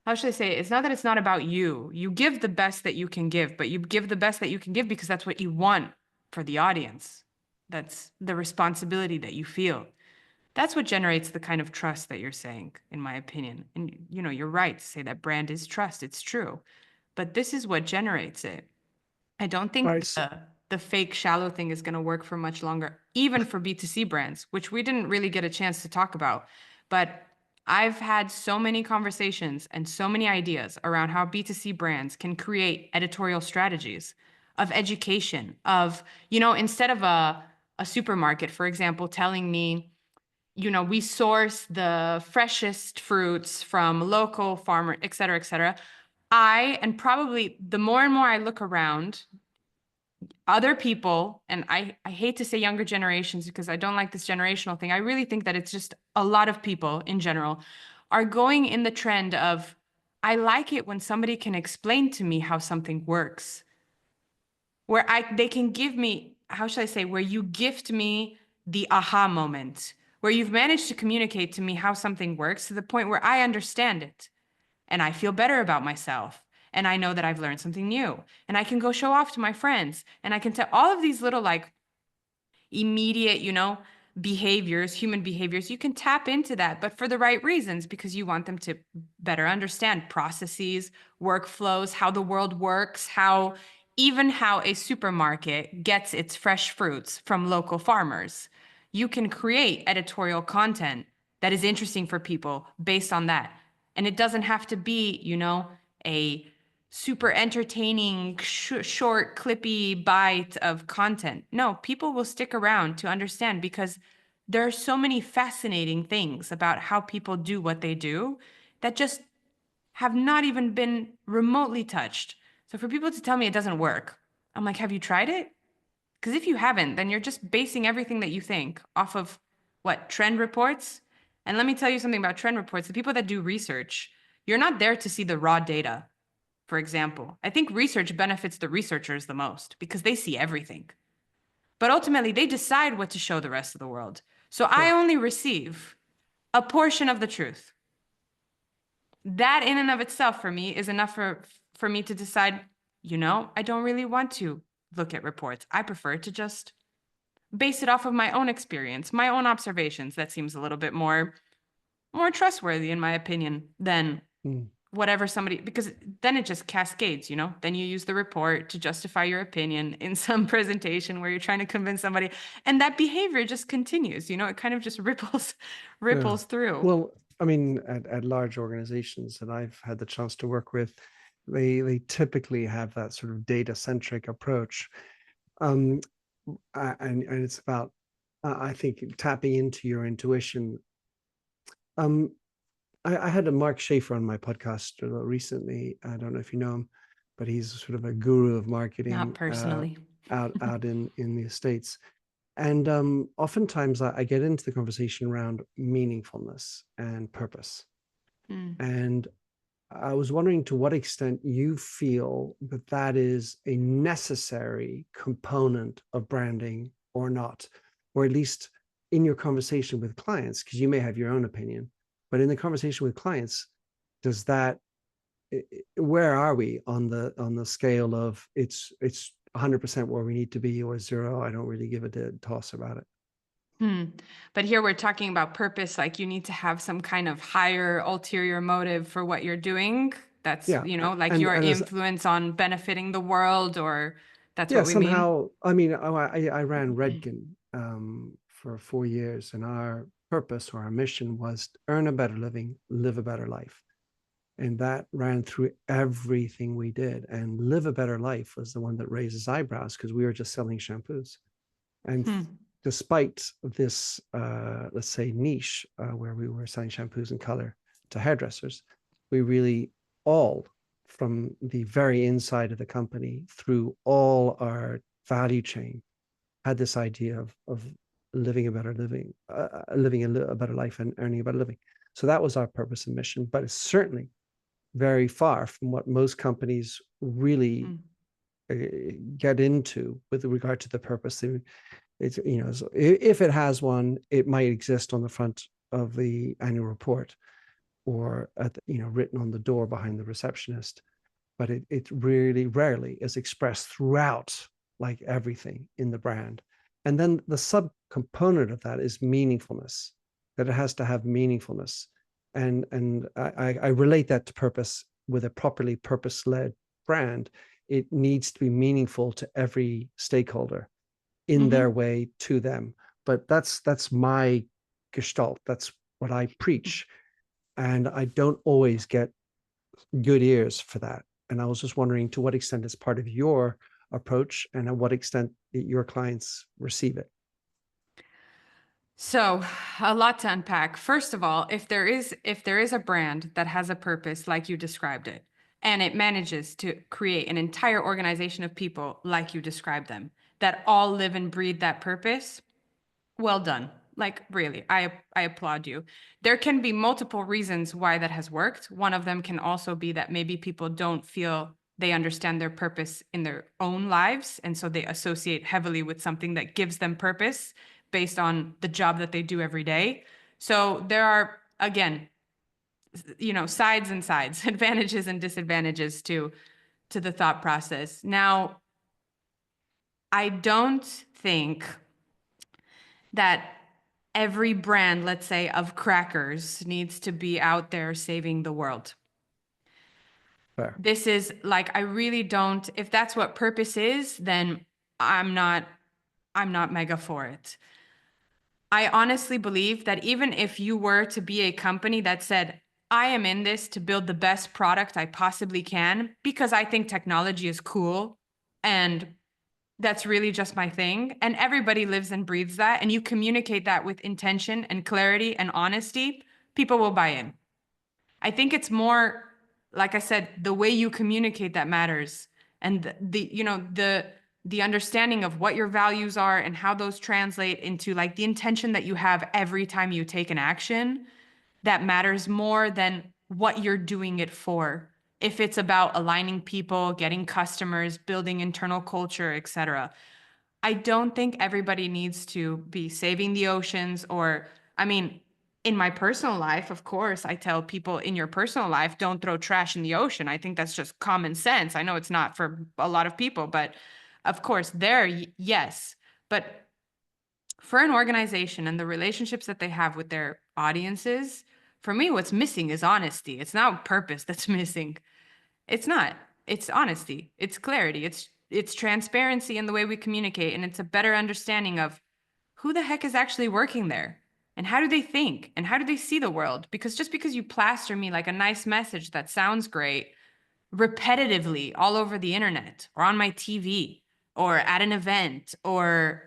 how should I say it? It's not that it's not about you. You give the best that you can give, but you give the best that you can give because that's what you want for the audience. That's the responsibility that you feel. That's what generates the kind of trust that you're saying, in my opinion. And you're right to say that brand is trust. It's true. But this is what generates it. I don't All think right. So, the fake shallow thing is going to work for much longer, even for B2C brands, which we didn't really get a chance to talk about. But I've had so many conversations and so many ideas around how B2C brands can create editorial strategies of education, of, instead of a supermarket, for example, telling me, we source the freshest fruits from local farmer, et cetera, et cetera. And probably the more and more I look around other people, and I hate to say younger generations because I don't like this generational thing. I really think that it's just a lot of people in general are going in the trend of, I like it when somebody can explain to me how something works, where they can give me, how should I say, where you gift me the aha moment, where you've managed to communicate to me how something works to the point where I understand it and I feel better about myself. And I know that I've learned something new and I can go show off to my friends and I can tell all of these little like immediate, behaviors, human behaviors, you can tap into that, but for the right reasons, because you want them to better understand processes, workflows, how the world works, even how a supermarket gets its fresh fruits from local farmers. You can create editorial content that is interesting for people based on that. And it doesn't have to be, a super entertaining, short, clippy bite of content. No, people will stick around to understand because there are so many fascinating things about how people do what they do that just have not even been remotely touched. So for people to tell me it doesn't work, I'm like, have you tried it? Because if you haven't, then you're just basing everything that you think off of what? Trend reports? And let me tell you something about trend reports. The people that do research, you're not there to see the raw data. For example, I think research benefits the researchers the most because they see everything. But ultimately, they decide what to show the rest of the world. So I Sure. only receive a portion of the truth. That in and of itself for me is enough for me to decide, I don't really want to look at reports. I prefer to just base it off of my own experience, my own observations. That seems a little bit more trustworthy in my opinion than Mm. whatever somebody, because then it just cascades, then you use the report to justify your opinion in some presentation where you're trying to convince somebody, and that behavior just continues, it kind of just ripples Yeah. ripples through. Well, I mean, at large organizations that I've had the chance to work with, they typically have that sort of data centric approach. Um, and it's about, I think, tapping into your intuition. Um, I had a Mark Schaefer on my podcast recently. I don't know if you know him, but he's sort of a guru of Not marketing personally. out in the States. And oftentimes I get into the conversation around meaningfulness and purpose. Mm. And I was wondering to what extent you feel that that is a necessary component of branding or not, or at least in your conversation with clients, because you may have your own opinion, but in the conversation with clients, does that, where are we on the scale of it's 100% where we need to be or zero? I don't really give a toss about it. Hmm. But here we're talking about purpose, like you need to have some kind of higher ulterior motive for what you're doing. That's, Yeah, like and your as influence on benefiting the world, or that's yeah, what we mean. somehow, I mean, I ran Redken for 4 years, and our purpose or our mission was to earn a better living, live a better life. And that ran through everything we did. And live a better life was the one that raises eyebrows because we were just selling shampoos. And Hmm. despite this, let's say, niche where we were selling shampoos and color to hairdressers, we really all, from the very inside of the company through all our value chain, had this idea of living a better living, living a better life and earning a better living. So that was our purpose and mission, but it's certainly very far from what most companies really Hmm. uh, get into with regard to the purpose. It's, so if it has one, it might exist on the front of the annual report or written on the door behind the receptionist, but it really rarely is expressed throughout, like everything in the brand. And then the sub component of that is meaningfulness, that it has to have meaningfulness. And I relate that to purpose. With a properly purpose led brand, it needs to be meaningful to every stakeholder in their Hmm. way to them. But that's my gestalt. That's what I preach. And I don't always get good ears for that. And I was just wondering to what extent it's part of your approach and at what extent your clients receive it. So, a lot to unpack. First of all, if there is a brand that has a purpose like you described it, And it manages to create an entire organization of people like you described them that all live and breathe that purpose. Well done. Like, really, I applaud you. There can be multiple reasons why that has worked. One of them can also be that maybe people don't feel they understand their purpose in their own lives. And so they associate heavily with something that gives them purpose based on the job that they do every day. So there are, again, sides and sides, advantages and disadvantages to the thought process. Now, I don't think that every brand, let's say, of crackers needs to be out there saving the world. Fair. This is like, I really don't, if that's what purpose is, then I'm not mega for it. I honestly believe that even if you were to be a company that said, I am in this to build the best product I possibly can because I think technology is cool and that's really just my thing. And everybody lives and breathes that. And you communicate that with intention and clarity and honesty, people will buy in. I think it's more, like I said, the way you communicate that matters. And the understanding of what your values are and how those translate into like the intention that you have every time you take an action, that matters more than what you're doing it for. If it's about aligning people, getting customers, building internal culture, etc. I don't think everybody needs to be saving the oceans or, I mean, in my personal life, of course, I tell people in your personal life, don't throw trash in the ocean. I think that's just common sense. I know it's not for a lot of people, but of course, yes. But for an organization and the relationships that they have with their audiences, for me, what's missing is honesty. It's not purpose that's missing. It's not. It's honesty. It's clarity. It's transparency in the way we communicate, and it's a better understanding of who the heck is actually working there and how do they think and how do they see the world? Because just because you plaster me like a nice message that sounds great repetitively all over the internet or on my TV or at an event or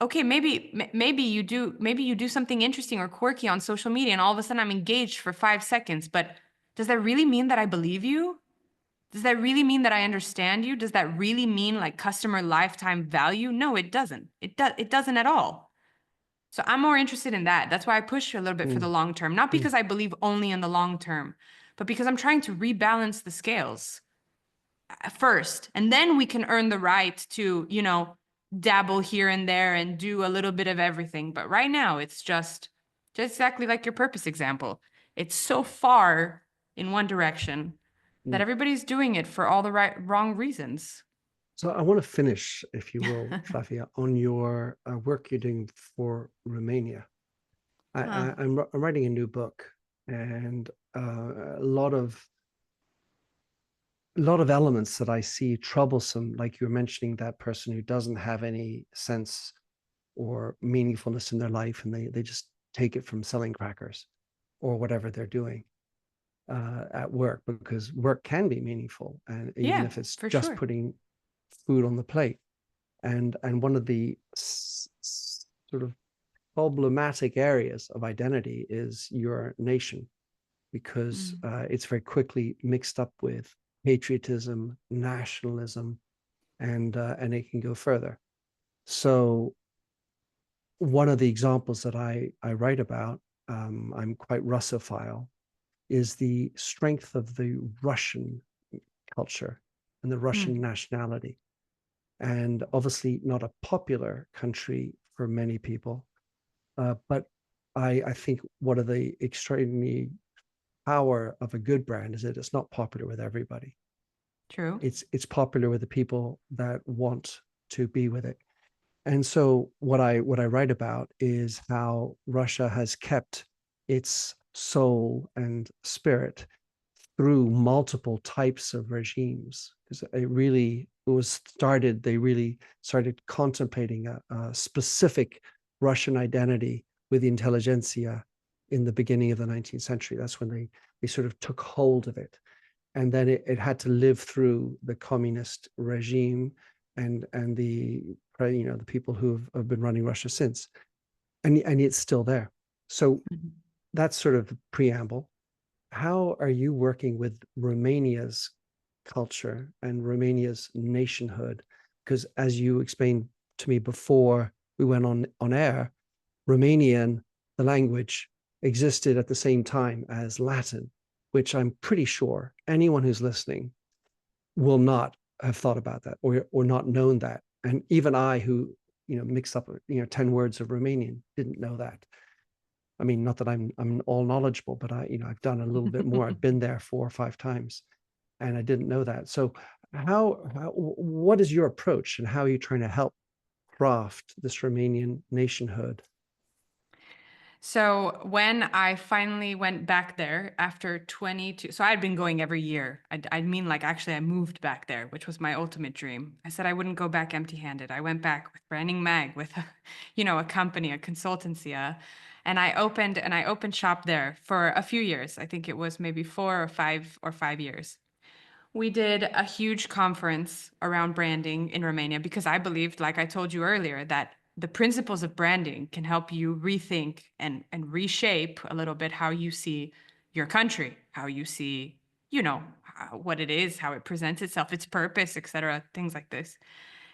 okay, maybe you do something interesting or quirky on social media and all of a sudden I'm engaged for 5 seconds, but does that really mean that I believe you? Does that really mean that I understand you? Does that really mean like customer lifetime value? No, it doesn't. It doesn't at all. So I'm more interested in that. That's why I push a little bit for the Mm, long term, not mm. because I believe only in the long term, but because I'm trying to rebalance the scales first. And then we can earn the right to, dabble here and there and do a little bit of everything. But right now, it's just exactly like your purpose example. It's so far in one direction that Mm. everybody's doing it for all the wrong reasons. So I want to finish, if you will, Flavia, on your work you're doing for Romania. Huh. I'm writing a new book, and a lot of elements that I see troublesome, like you were mentioning, that person who doesn't have any sense or meaningfulness in their life, and they just take it from selling crackers or whatever they're doing at work, because work can be meaningful, and even Yeah, if it's for just sure. putting food on the plate. And one of the sort of problematic areas of identity is your nation, because Mm, it's very quickly mixed up with patriotism, nationalism, and it can go further. So one of the examples that I write about, I'm quite Russophile, is the strength of the Russian culture and the Russian mm, nationality. And obviously not a popular country for many people, but I think one of the extraordinary power of a good brand is that it's not popular with everybody. true. It's popular with the people that want to be with it. And so what I write about is how Russia has kept its soul and spirit through multiple types of regimes. Because they really started contemplating a specific Russian identity with the intelligentsia in the beginning of the 19th century. That's when they sort of took hold of it. And then it had to live through the communist regime and the people who have been running Russia since. And it's still there. So Mhm. that's sort of the preamble. how are you working with Romania's culture and Romania's nationhood? Because as you explained to me before we went on air, Romanian, the language, existed at the same time as Latin, which I'm pretty sure anyone who's listening will not have thought about that or not known that. And even I, who mixed up 10 words of Romanian, didn't know that. I mean, not that I'm all knowledgeable, but I've done a little bit more. I've been there 4 or 5 times, and I didn't know that. So, what is your approach, and how are you trying to help craft this Romanian nationhood? So when I finally went back there after 22, so I had been going every year. I mean, like actually, I moved back there, which was my ultimate dream. I said I wouldn't go back empty-handed. I went back with Branding Mag, with a company, a consultancy, and I opened shop there for a few years. I think it was maybe 4 or 5 years. We did a huge conference around branding in Romania because I believed, like I told you earlier, that the principles of branding can help you rethink and reshape a little bit how you see your country, how you see, what it is, how it presents itself, its purpose, etc., things like this.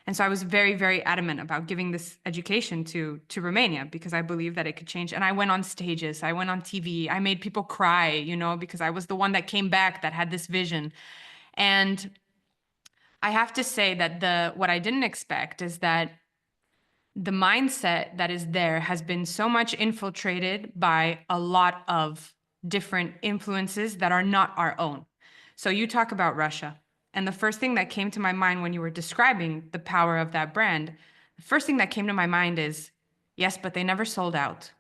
And so I was very, very adamant about giving this education to Romania because I believe that it could change. And I went on stages, I went on TV, I made people cry, because I was the one that came back that had this vision. And I have to say that what I didn't expect is that the mindset that is there has been so much infiltrated by a lot of different influences that are not our own. So you talk about Russia, and the first thing that came to my mind when you were describing the power of that brand, the first thing that came to my mind is, yes, but they never sold out.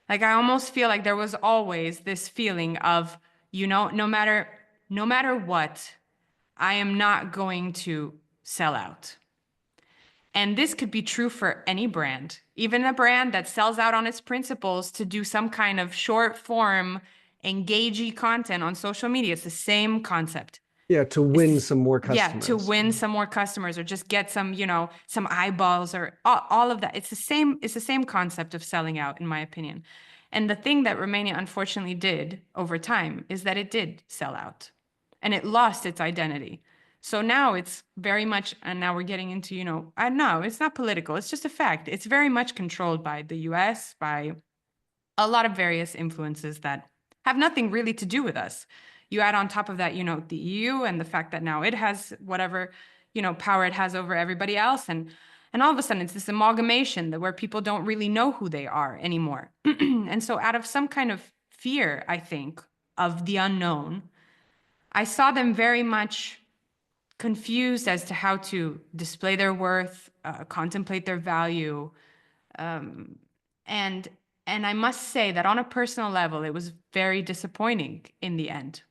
Like I almost feel like there was always this feeling of, no matter what, I am not going to sell out. And this could be true for any brand, even a brand that sells out on its principles to do some kind of short form, engagey content on social media. It's the same concept. Yeah, to win some more Yeah, to customers. win some more customers or just get some eyeballs or all of that. It's the same concept of selling out, in my opinion. And the thing that Romania unfortunately did over time is that it did sell out and it lost its identity. So now it's very much, and now we're getting into, I know it's not political, it's just a fact. It's very much controlled by the US, by a lot of various influences that have nothing really to do with us. You add on top of that, the EU and the fact that now it has whatever, power it has over everybody else. And all of a sudden it's this amalgamation that where people don't really know who they are anymore. And so out of some kind of fear, I think, of the unknown, I saw them very much confused as to how to display their worth, contemplate their value, and and I must say that on a personal level, it was very disappointing in the end.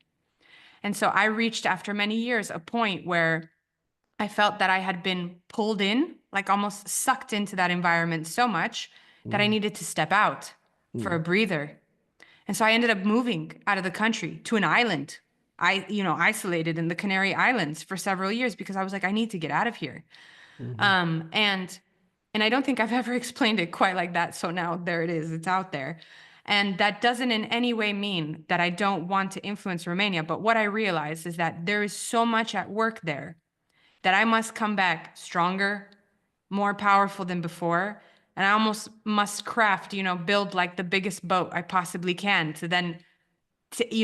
And so I reached after many years a point where I felt that I had been pulled in, like almost sucked into that environment so much that I Mm, needed to step out for a mm, breather. And so I ended up moving out of the country to an island. Isolated in the Canary Islands for several years because I was like, I need to get out of here. mhm, And I don't think I've ever explained it quite like that. So now there it is, it's out there. And that doesn't in any way mean that I don't want to influence Romania. But what I realize is that there is so much at work there that I must come back stronger, more powerful than before. And I almost must craft, build like the biggest boat I possibly can to then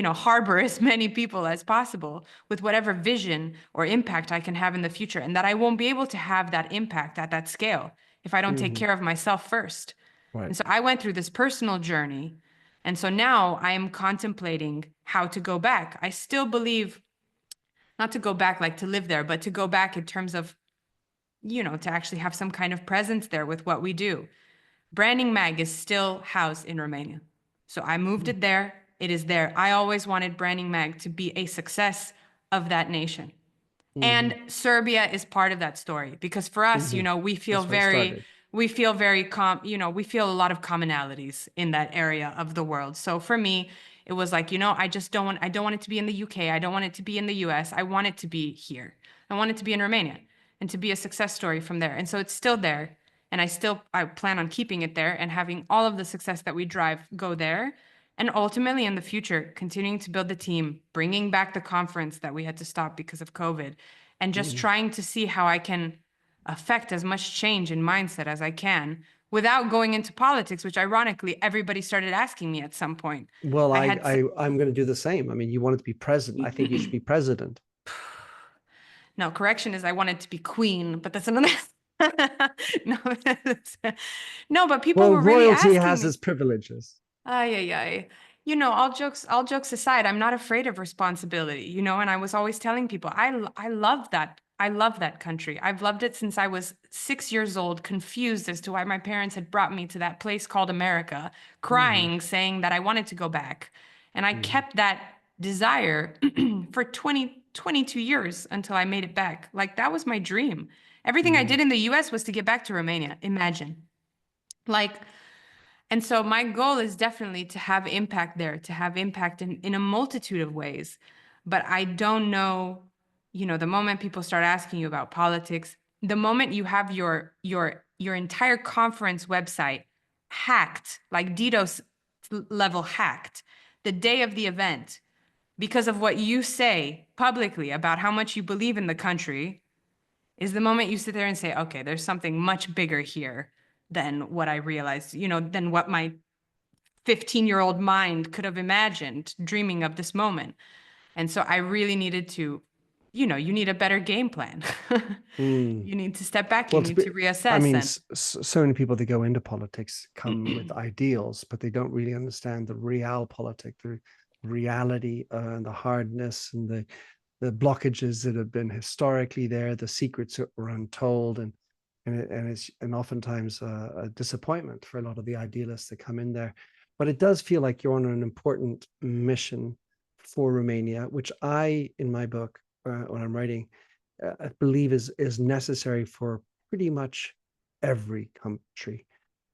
harbor as many people as possible with whatever vision or impact I can have in the future. And that I won't be able to have that impact at that scale if I don't take mhm. care of myself first. Right. And so I went through this personal journey. And so now I am contemplating how to go back. I still believe not to go back like to live there, but to go back in terms of, to actually have some kind of presence there with what we do. Branding Mag is still housed in Romania. So I moved Mm, it there. It is there. I always wanted Branding Mag to be a success of that nation. mhm, And Serbia is part of that story because for us, mhm. we feel That's where I very, started. we feel very we feel a lot of commonalities in that area of the world. So for me, it was like, I don't want it to be in the UK. I don't want it to be in the US. I want it to be here. I want it to be in Romania and to be a success story from there. And so it's still there. And I plan on keeping it there and having all of the success that we drive go there. And ultimately, in the future, continuing to build the team, bringing back the conference that we had to stop because of COVID, and just Mm. trying to see how I can affect as much change in mindset as I can without going into politics, which ironically, everybody started asking me at some point. Well, I had I'm going to do the same. I mean, you wanted to be president. I think you should be president. no, correction is I wanted to be queen, but that's another. No, no, but people Well, were really royalty asking has me. its privileges. Ay, ay, ay. You know, all jokes aside, I'm not afraid of responsibility, you know, and I was always telling people, I love that. I love that country. I've loved it since I was 6 years old, confused as to why my parents had brought me to that place called America, Hmm. crying, saying that I wanted to go back. And I Hmm. kept that desire for 22 years until I made it back. Like that was my dream. Everything I Hmm. did in the US was to get back to Romania. Imagine. Like, and so my goal is definitely to have impact there, to have impact in a multitude of ways. But I don't know, you know, the moment people start asking you about politics, the moment you have your entire conference website hacked, like DDoS level hacked, the day of the event, because of what you say publicly about how much you believe in the country, is the moment you sit there and say, okay, there's something much bigger here than what I realized, you know, than what my 15-year-old mind could have imagined dreaming of this moment. And so I really needed to, you know, you need a better game plan. Hmm. You need to step back, you Well, need to I reassess. mean, And so many people that go into politics come with ideals, but they don't really understand the realpolitik, the reality, and the hardness and the blockages that have been historically there, the secrets that were untold, and oftentimes a disappointment for a lot of the idealists that come in there. But it does feel like you're on an important mission for Romania, which in my book, when I'm writing, I believe is necessary for pretty much every country.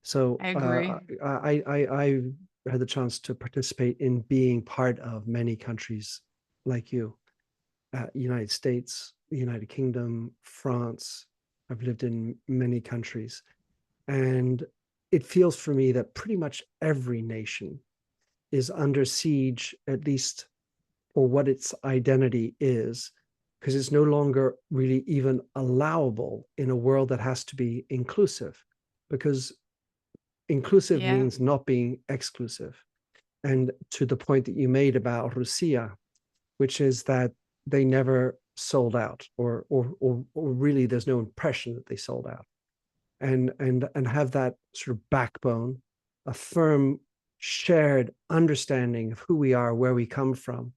So I agree. I had the chance to participate in being part of many countries like you, United States, the United Kingdom, France. I've lived in many countries, and it feels for me that pretty much every nation is under siege, at least for what its identity is, because it's no longer really even allowable in a world that has to be inclusive, because inclusive Yeah. means not being exclusive. And to the point that you made about Russia, which is that they never sold out, or really there's no impression that they sold out, and have that sort of backbone, a firm shared understanding of who we are, where we come from.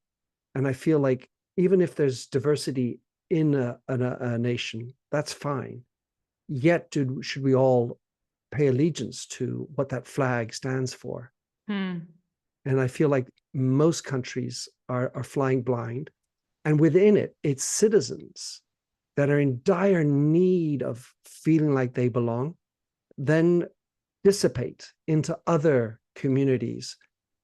And I feel like even if there's diversity in a nation, that's fine. Yet, should we all pay allegiance to what that flag stands for? Hmm. And I feel like most countries are flying blind. And within it, it's citizens that are in dire need of feeling like they belong, then dissipate into other communities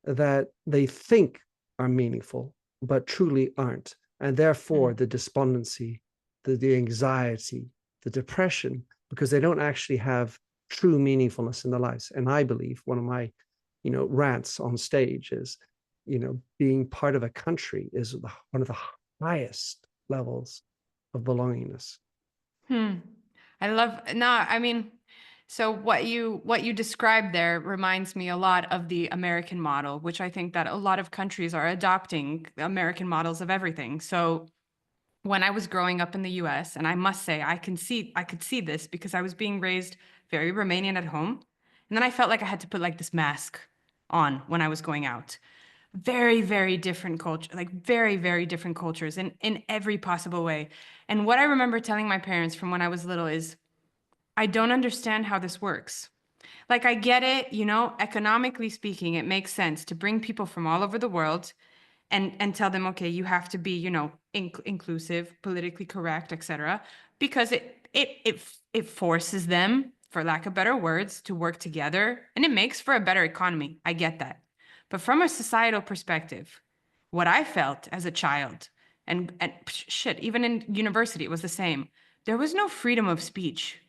that they think are meaningful, but truly aren't. And therefore, Hmm. the despondency, the anxiety, the depression, because they don't actually have true meaningfulness in their lives. And I believe one of my, rants on stage is, being part of a country is one of the highest levels of belongingness. Hmm. I love no, I mean, so what you described there reminds me a lot of the American model, which I think that a lot of countries are adopting American models of everything. So when I was growing up in the US, and I must say I could see this because I was being raised very Romanian at home. And then I felt like I had to put like this mask on when I was going out. Very, very different culture, like very, very different cultures in every possible way. And what I remember telling my parents from when I was little is, I don't understand how this works. Like, I get it, you know, economically speaking, it makes sense to bring people from all over the world and tell them, okay, you have to be, you know, inclusive, politically correct, etc., because it forces them, for lack of better words, to work together, and it makes for a better economy. I get that. But from a societal perspective, what I felt as a child, and shit, even in university, it was the same. There was no freedom of speech.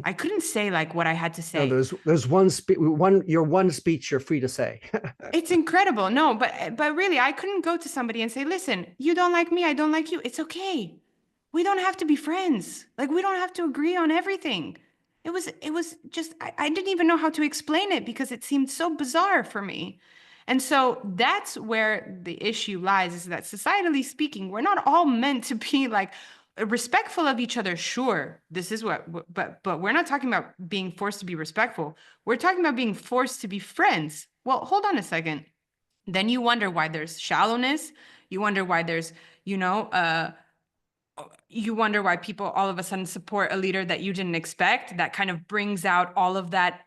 I couldn't say like what I had to No, say. there's your one speech you're free to say. It's incredible. No, but really, I couldn't go to somebody and say, "Listen, you don't like me, I don't like you. It's okay. We don't have to be friends. Like we don't have to agree on everything." It was just I didn't even know how to explain it because it seemed so bizarre for me. And so that's where the issue lies, is that societally speaking, we're not all meant to be like respectful of each other. Sure, this is but we're not talking about being forced to be respectful. We're talking about being forced to be friends. Well, hold on a second. Then you wonder why there's shallowness. You wonder why there's, you know, you wonder why people all of a sudden support a leader that you didn't expect. That kind of brings out all of that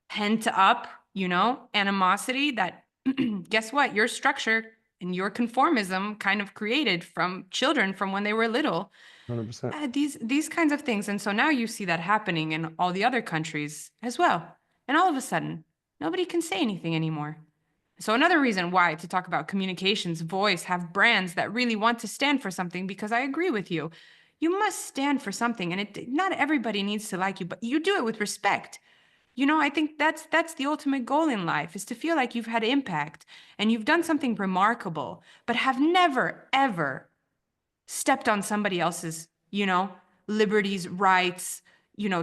pent up, animosity that, guess what? Your structure and your conformism kind of created from children from when they were little. 100%. These kinds of things. And so now you see that happening in all the other countries as well. And all of a sudden, nobody can say anything anymore. So another reason why to talk about communications, voice, have brands that really want to stand for something, because I agree with you. You must stand for something, and not everybody needs to like you, but you do it with respect. I think that's the ultimate goal in life, is to feel like you've had impact and you've done something remarkable, but have never ever stepped on somebody else's, liberties, rights,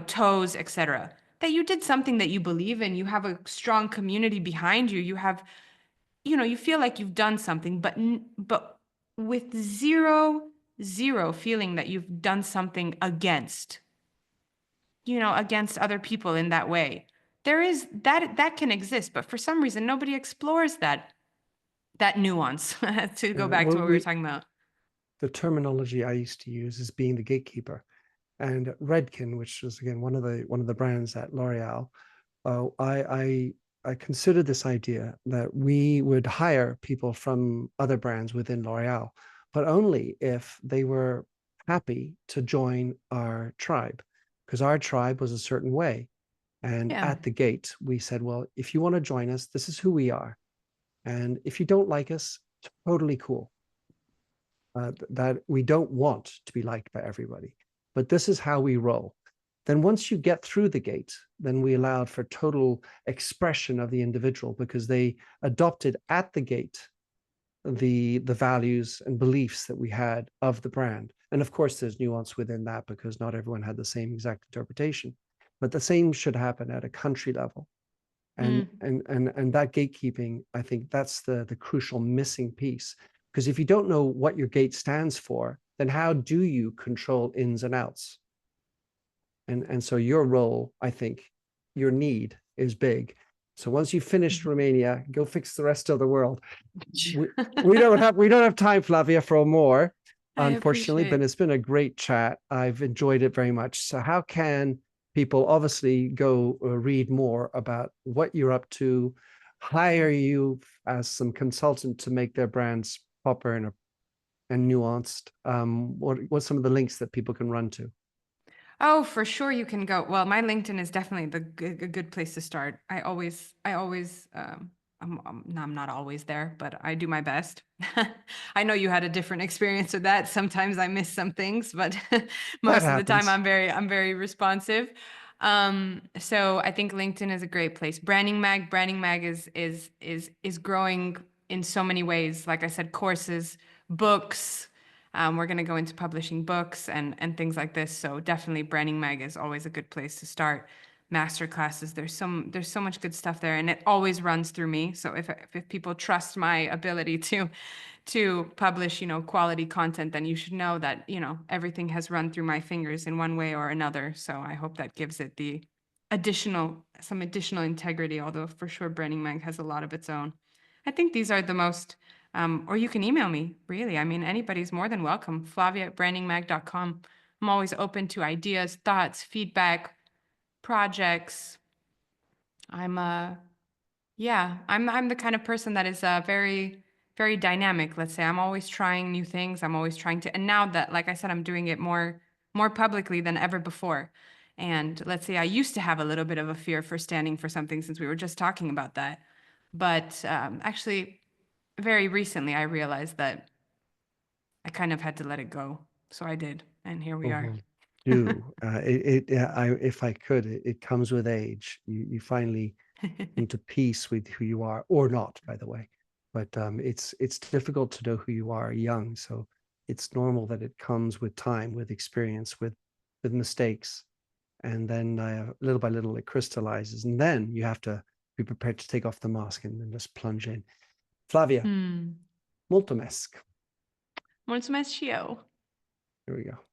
toes, etc. That you did something that you believe in, you have a strong community behind you, you have, you feel like you've done something, but with zero feeling that you've done something against other people in that way. There is that can exist, but for some reason nobody explores that nuance to go back to Well, what we were talking about. the terminology I used to use is being the gatekeeper. And Redken, which was again one of the brands at L'Oreal, I considered this idea that we would hire people from other brands within L'Oreal, but only if they were happy to join our tribe, because our tribe was a certain way. And Yeah. at the gate, we said, well, if you want to join us, this is who we are. And if you don't like us, totally cool. That we don't want to be liked by everybody, but this is how we roll. Then once you get through the gate, then we allowed for total expression of the individual, because they adopted at the gate the values and beliefs that we had of the brand. And of course, there's nuance within that because not everyone had the same exact interpretation. But the same should happen at a country level. And Mm. and that gatekeeping, I think that's the crucial missing piece. Because if you don't know what your gate stands for, then how do you control ins and outs? And so your role, I think, your need is big. So once you've finished Romania, go fix the rest of the world. We, we don't have time, Flavia, for more, I unfortunately, but appreciate. it's been a great chat. I've enjoyed it very much. So how can people obviously go read more about what you're up to, hire you as some consultant to make their brands proper and nuanced? What's some of the links that people can run to? Oh, for sure you can go. Well, my LinkedIn is definitely a good place to start. No, I'm not always there, but I do my best. I know you had a different experience with that. Sometimes I miss some things, but That most of the time happens. I'm very responsive. So I think LinkedIn is a great place. Branding Mag is growing in so many ways. Like I said, courses, books. We're going to go into publishing books and things like this. So definitely Branding Mag is always a good place to start. Master classes. There's so much good stuff there, and it always runs through me. So if people trust my ability to publish, quality content, then you should know that, everything has run through my fingers in one way or another. So I hope that gives it some additional integrity, although for sure Branding Mag has a lot of its own. I think these are the most, or you can email me, really. I mean, anybody's more than welcome. Flavia@brandingmag.com. I'm always open to ideas, thoughts, feedback, projects. I'm yeah, I'm the kind of person that is very very dynamic, let's say. I'm always trying new things. I'm always trying to, and now that, like I said, I'm doing it more publicly than ever before. And let's say I used to have a little bit of a fear for standing for something, since we were just talking about that. But actually, very recently, I realized that I kind of had to let it go. So I did, and here we are. Mhm. do. If I could, it comes with age. You finally come to peace with who you are, or not, by the way. But it's difficult to know who you are young, so it's normal that it comes with time, with experience, with mistakes, and then little by little it crystallizes, and then you have to be prepared to take off the mask and then just plunge in. Flavia, Hmm. molto mesc. Mulțumesc și eu. Here we go.